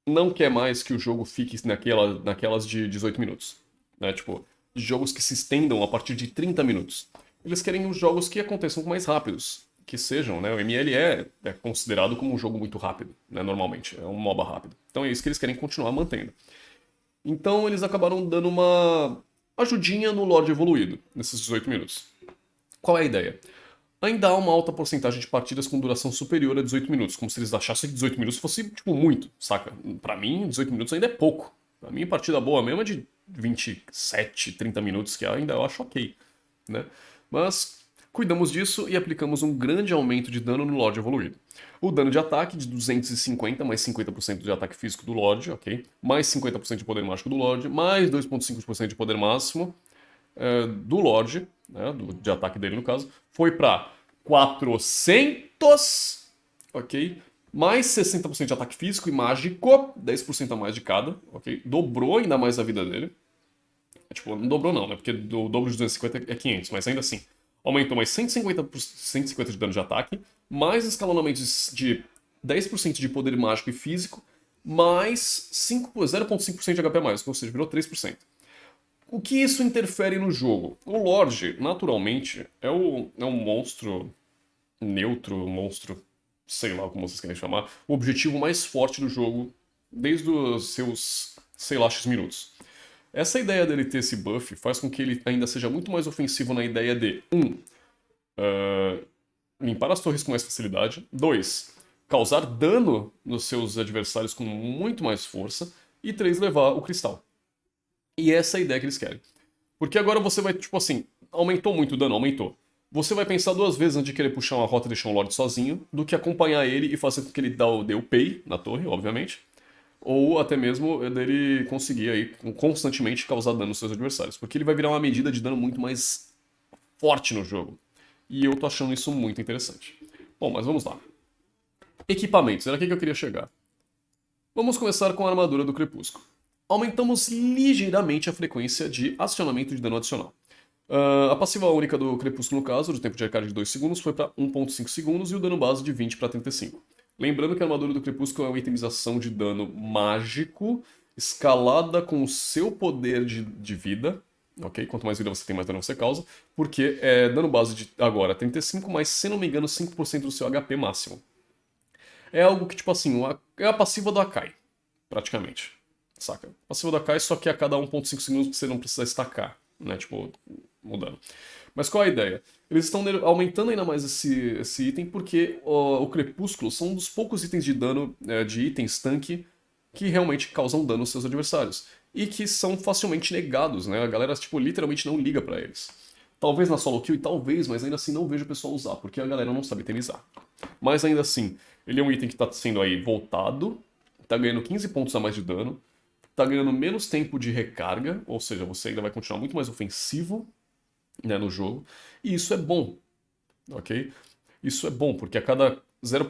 não quer mais que o jogo fique naquelas de 18 minutos. Né? Tipo, de jogos que se estendam a partir de 30 minutos. Eles querem os jogos que aconteçam mais rápidos. Que sejam, né? O ML é considerado como um jogo muito rápido, né? Normalmente, é um MOBA rápido. Então é isso que eles querem continuar mantendo. Então eles acabaram dando uma ajudinha no Lorde evoluído, nesses 18 minutos. Qual é a ideia? Ainda há uma alta porcentagem de partidas com duração superior a 18 minutos, como se eles achassem que 18 minutos fosse, tipo, muito, saca? Pra mim, 18 minutos ainda é pouco. Pra mim, partida boa mesmo é de 27, 30 minutos, que ainda eu acho ok, né? Mas cuidamos disso e aplicamos um grande aumento de dano no Lorde evoluído. O dano de ataque de 250, mais 50% de ataque físico do Lorde, ok? Mais 50% de poder mágico do Lorde, mais 2,5% de poder máximo. do Lorde, né, de ataque dele no caso, foi para 400, ok? Mais 60% de ataque físico e mágico, 10% a mais de cada, ok? Dobrou ainda mais a vida dele. Tipo, não dobrou não, né? Porque o dobro de 250 é 500, mas ainda assim. Aumentou mais 150 de dano de ataque, mais escalonamentos de 10% de poder mágico e físico, mais 0,5% de HP a mais, ou seja, virou 3%. O que isso interfere no jogo? O Lorde, naturalmente, é um monstro neutro, monstro, sei lá como vocês querem chamar, o objetivo mais forte do jogo desde os seus, sei lá, X minutos. Essa ideia dele ter esse buff faz com que ele ainda seja muito mais ofensivo na ideia de limpar as torres com mais facilidade, 2 causar dano nos seus adversários com muito mais força, e 3 levar o cristal. E essa é a ideia que eles querem. Porque agora você vai, tipo assim, aumentou muito o dano? Aumentou. Você vai pensar duas vezes antes de querer puxar uma rota e deixar um Lorde sozinho, do que acompanhar ele e fazer com que ele dê o pay na torre, obviamente. Ou até mesmo dele conseguir aí constantemente causar dano nos seus adversários. Porque ele vai virar uma medida de dano muito mais forte no jogo. E eu tô achando isso muito interessante. Bom, mas vamos lá. Equipamentos, era aqui que eu queria chegar. Vamos começar com a armadura do Crepúsculo. Aumentamos ligeiramente a frequência de acionamento de dano adicional. A passiva única do Crepúsculo, no caso, de tempo de recarga de 2 segundos, foi para 1,5 segundos e o dano base de 20 para 35. Lembrando que a armadura do Crepúsculo é uma itemização de dano mágico, escalada com o seu poder de vida, ok? Quanto mais vida você tem, mais dano você causa, porque é dano base de agora 35, mas se não me engano 5% do seu HP máximo. É algo que, tipo assim, é a passiva do Akai, praticamente. Saca? Passiva do Akai, só que a cada 1,5 segundos você não precisa estacar, né? Tipo, mudando. Mas qual é a ideia? Eles estão aumentando ainda mais esse item porque o Crepúsculo são um dos poucos itens de dano, de itens tanque, que realmente causam dano aos seus adversários. E que são facilmente negados, né? A galera, tipo, literalmente não liga pra eles. Talvez na solo kill, e talvez, mas ainda assim não vejo o pessoal usar, porque a galera não sabe itemizar. Mas ainda assim, ele é um item que tá sendo aí voltado, tá ganhando 15 pontos a mais de dano, tá ganhando menos tempo de recarga, ou seja, você ainda vai continuar muito mais ofensivo, né, no jogo, e isso é bom, ok? Isso é bom, porque a cada 0.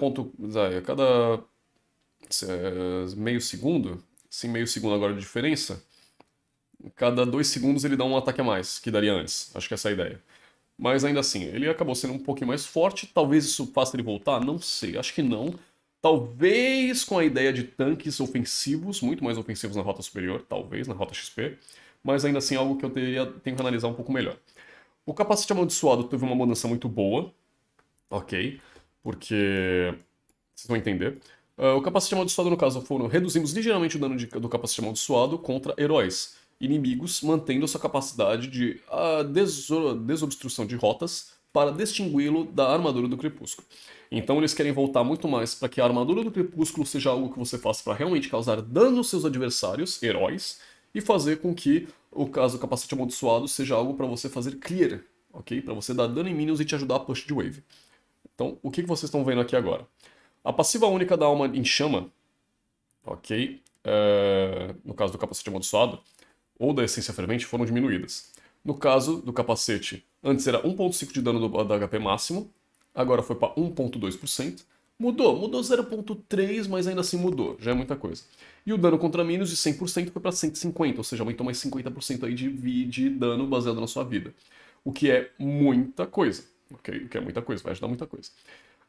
A cada meio segundo, sim, meio segundo agora de diferença, cada 2 segundos ele dá um ataque a mais, que daria antes. Acho que essa é a ideia. Mas ainda assim, ele acabou sendo um pouquinho mais forte. Talvez isso faça ele voltar? Não sei, acho que não. Talvez com a ideia de tanques ofensivos, muito mais ofensivos na rota superior, talvez, na rota XP. Mas ainda assim, algo que eu tenho que analisar um pouco melhor. O capacete amaldiçoado teve uma mudança muito boa, ok? Porque. Vocês vão entender. O capacete amaldiçoado, no caso, reduzimos ligeiramente o dano do capacete amaldiçoado contra heróis. Inimigos, mantendo sua capacidade de desobstrução de rotas para distingui-lo da armadura do Crepúsculo. Então eles querem voltar muito mais para que a armadura do Crepúsculo seja algo que você faça para realmente causar dano aos seus adversários, heróis, e fazer com que o caso do capacete amaldiçoado seja algo para você fazer clear, ok? Para você dar dano em minions e te ajudar a push de wave. Então, o que vocês estão vendo aqui agora? A passiva única da alma em chama, ok? No caso do capacete amaldiçoado, ou da essência fervente, foram diminuídas. No caso do capacete, antes era 1,5 de dano do HP máximo, agora foi para 1,2%. Mudou 0,3, mas ainda assim mudou, já é muita coisa. E o dano contra minions de 100% foi para 150, ou seja, aumentou mais 50% aí de dano baseado na sua vida. O que é muita coisa, ok? O que é muita coisa, vai ajudar muita coisa.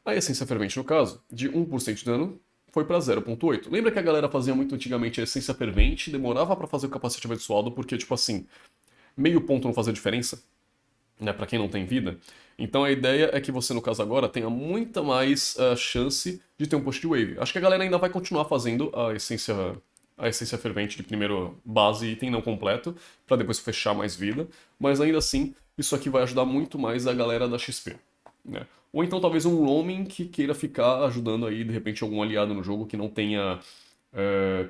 A essência fervente, no caso, de 1% de dano, foi para 0,8. Lembra que a galera fazia muito antigamente a essência fervente, demorava para fazer o capacete amaldiçoado, porque, tipo assim, meio ponto não fazia diferença, né, para quem não tem vida. Então a ideia é que você, no caso agora, tenha muita mais chance de ter um push de wave. Acho que a galera ainda vai continuar fazendo a essência fervente de primeiro base item não completo, para depois fechar mais vida, mas ainda assim, isso aqui vai ajudar muito mais a galera da XP, né? Ou então talvez um roaming que queira ficar ajudando aí, de repente, algum aliado no jogo que não tenha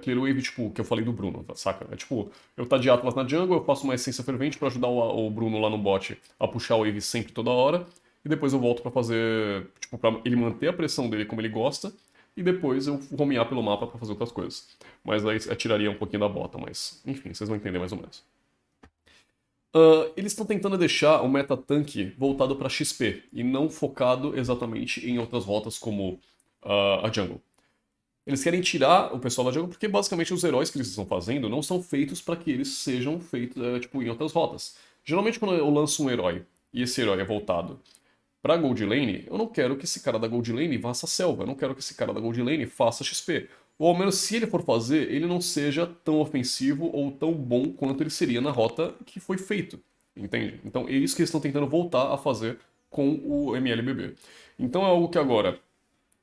Clear Wave, tipo, que eu falei do Bruno, saca? É tipo, eu tá de Atlas na jungle, eu faço uma essência fervente pra ajudar o Bruno lá no bot a puxar o wave sempre toda hora, e depois eu volto pra fazer, tipo, pra ele manter a pressão dele como ele gosta, e depois eu roamear pelo mapa pra fazer outras coisas. Mas aí tiraria um pouquinho da bota, mas enfim, vocês vão entender mais ou menos. Eles estão tentando deixar o meta-tanque voltado para XP e não focado exatamente em outras rotas como a jungle. Eles querem tirar o pessoal da jungle porque basicamente os heróis que eles estão fazendo não são feitos para que eles sejam feitos tipo, em outras rotas. Geralmente quando eu lanço um herói e esse herói é voltado pra Gold Lane, eu não quero que esse cara da Gold Lane faça selva, eu não quero que esse cara da Gold Lane faça XP. Ou ao menos se ele for fazer, ele não seja tão ofensivo ou tão bom quanto ele seria na rota que foi feito. Entende? Então é isso que eles estão tentando voltar a fazer com o MLBB. Então é algo que agora,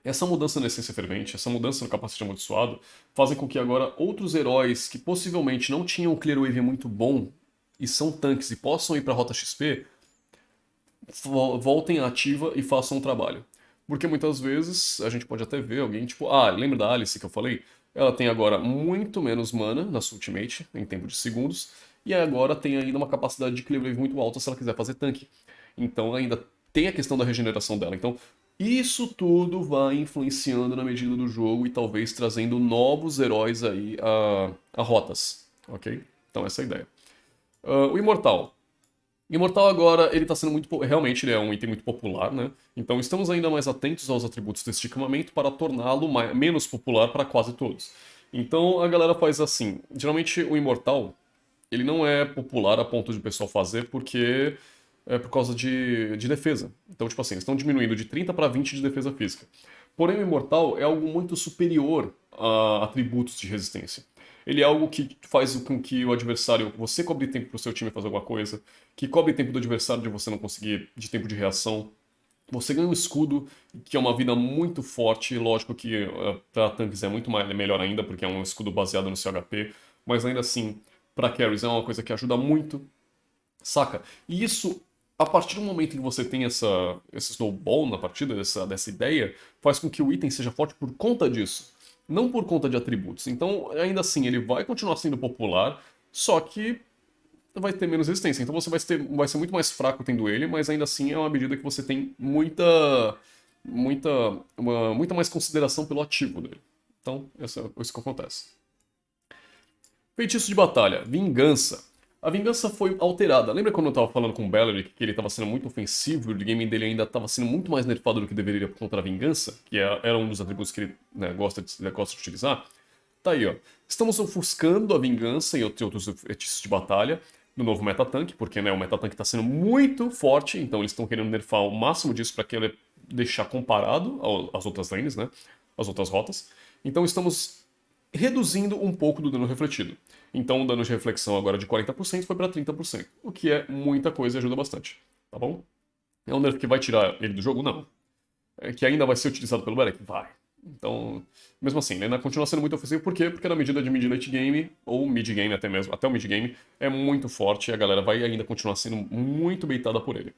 essa mudança na essência fervente, essa mudança no capacete amaldiçoado, fazem com que agora outros heróis que possivelmente não tinham um clear wave muito bom e são tanques e possam ir pra rota XP, voltem à ativa e façam um trabalho. Porque muitas vezes a gente pode até ver alguém tipo, lembra da Alice que eu falei? Ela tem agora muito menos mana na sua ultimate, em tempo de segundos, e agora tem ainda uma capacidade de clear wave muito alta se ela quiser fazer tanque. Então ainda tem a questão da regeneração dela. Então isso tudo vai influenciando na medida do jogo e talvez trazendo novos heróis aí a rotas, ok? Então essa é a ideia. O Imortal. Imortal agora, ele tá sendo muito... Realmente, ele é um item muito popular, né? Então estamos ainda mais atentos aos atributos deste equipamento para torná-lo menos popular para quase todos. Então a galera faz assim. Geralmente o Imortal, ele não é popular a ponto de o pessoal fazer porque é por causa de defesa. Então, tipo assim, eles estão diminuindo de 30 para 20 de defesa física. Porém, o Imortal é algo muito superior a atributos de resistência. Ele é algo que faz com que o adversário, você cobre tempo para o seu time fazer alguma coisa, que cobre tempo do adversário de você não conseguir, de tempo de reação. Você ganha um escudo, que é uma vida muito forte, lógico que para tanques é muito melhor ainda, porque é um escudo baseado no seu HP, mas ainda assim, para carries é uma coisa que ajuda muito, saca? E isso, a partir do momento que você tem esse snowball na partida, dessa ideia, faz com que o item seja forte por conta disso, não por conta de atributos. Então, ainda assim, ele vai continuar sendo popular, só que vai ter menos resistência. Então você vai ser muito mais fraco tendo ele, mas ainda assim é uma medida que você tem muita mais consideração pelo ativo dele. Então, isso que acontece. Feitiço de batalha, vingança. A vingança foi alterada. Lembra quando eu tava falando com o Belleric que ele tava sendo muito ofensivo e o game dele ainda tava sendo muito mais nerfado do que deveria por conta da vingança? Que era um dos atributos que ele gosta de utilizar? Tá aí, ó. Estamos ofuscando a vingança e outros feitiços de batalha no novo Metatank, porque o Metatank tá sendo muito forte, então eles estão querendo nerfar o máximo disso para que ele deixar comparado às outras lanes, né? As outras rotas. Então estamos reduzindo um pouco do dano refletido. Então o dano de reflexão agora de 40% foi para 30%, o que é muita coisa e ajuda bastante, tá bom? É um nerf que vai tirar ele do jogo? Não. É que ainda vai ser utilizado pelo Belleric? Vai. Então, mesmo assim, ele ainda continua sendo muito ofensivo, por quê? Porque na medida de mid-late game, ou mid-game até mesmo, até o mid-game, é muito forte e a galera vai ainda continuar sendo muito baitada por ele.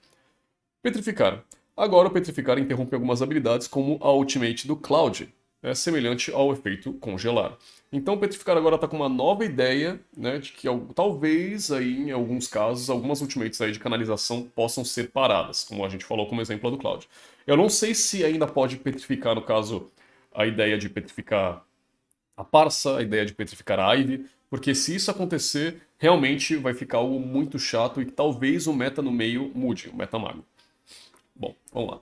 Petrificar. Agora o Petrificar interrompe algumas habilidades, como a ultimate do Cloud, semelhante ao efeito congelar. Então o Petrificar agora está com uma nova ideia, né, de que talvez aí, em alguns casos, algumas ultimates aí de canalização possam ser paradas, como a gente falou como exemplo do Cloud. Eu não sei se ainda pode petrificar, no caso, a ideia de petrificar a Parsa, a ideia de petrificar a Ivy, porque se isso acontecer, realmente vai ficar algo muito chato e talvez o meta no meio mude, o meta mago. Bom, vamos lá.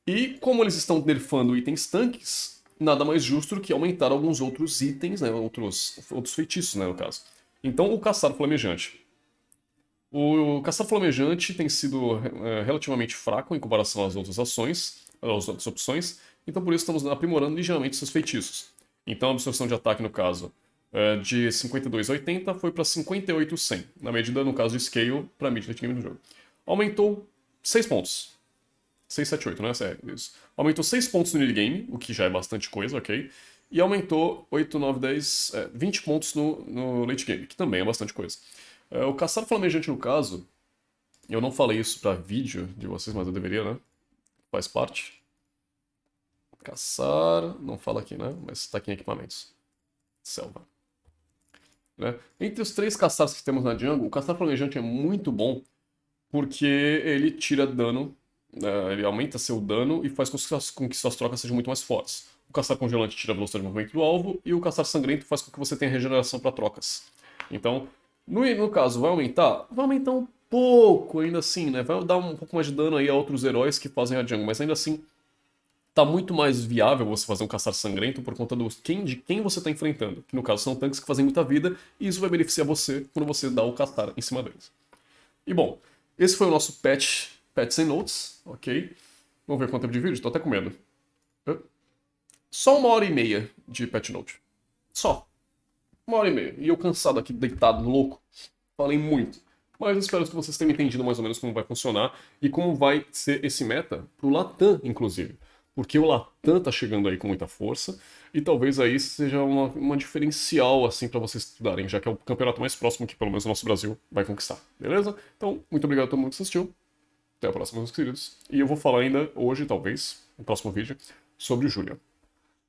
E como eles estão nerfando itens tanques, nada mais justo do que aumentar alguns outros itens, né, outros feitiços, né, no caso. Então, o Caçar Flamejante. O Caçar Flamejante tem sido relativamente fraco em comparação às outras ações, às outras opções, então por isso estamos aprimorando ligeiramente seus feitiços. Então a absorção de ataque, no caso, de 52,80 foi para 58,100, na medida, no caso de Scale, para mid-late game do jogo. Aumentou 6 pontos. 6, 7, 8, né? Isso. Aumentou 6 pontos no mid-game, o que já é bastante coisa, ok? E aumentou 8, 9, 10, 20 pontos no late game, que também é bastante coisa. O Caçar Flamejante, no caso, eu não falei isso pra vídeo de vocês, mas eu deveria, né? Faz parte. Caçar, não fala aqui, né? Mas tá aqui em equipamentos. Selva. Né? Entre os 3 caçares que temos na jungle, o Caçar Flamejante é muito bom porque ele tira dano, ele aumenta seu dano e faz com que suas trocas sejam muito mais fortes. O Caçar Congelante tira a velocidade de movimento do alvo e o Caçar Sangrento faz com que você tenha regeneração para trocas. Então, no caso, vai aumentar? Vai aumentar um pouco, ainda assim, né? Vai dar um pouco mais de dano aí a outros heróis que fazem a jungle, mas ainda assim tá muito mais viável você fazer um caçar sangrento por conta de quem você tá enfrentando. Que no caso são tanques que fazem muita vida, e isso vai beneficiar você quando você dá o caçar em cima deles. E bom, esse foi o nosso Pets and Notes, ok? Vamos ver quanto tempo de vídeo? Tô até com medo. Só 1h30 de Pet Note. Só. 1h30. E eu cansado aqui, deitado, louco. Falei muito. Mas eu espero que vocês tenham entendido mais ou menos como vai funcionar e como vai ser esse meta pro Latam, inclusive. Porque o Latam tá chegando aí com muita força e talvez aí seja uma diferencial assim para vocês estudarem, já que é o campeonato mais próximo que pelo menos o nosso Brasil vai conquistar. Beleza? Então, muito obrigado a todo mundo que assistiu. Até a próxima, meus queridos. E eu vou falar ainda hoje, talvez, no próximo vídeo, sobre o Julian.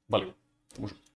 Valeu. Tamo junto.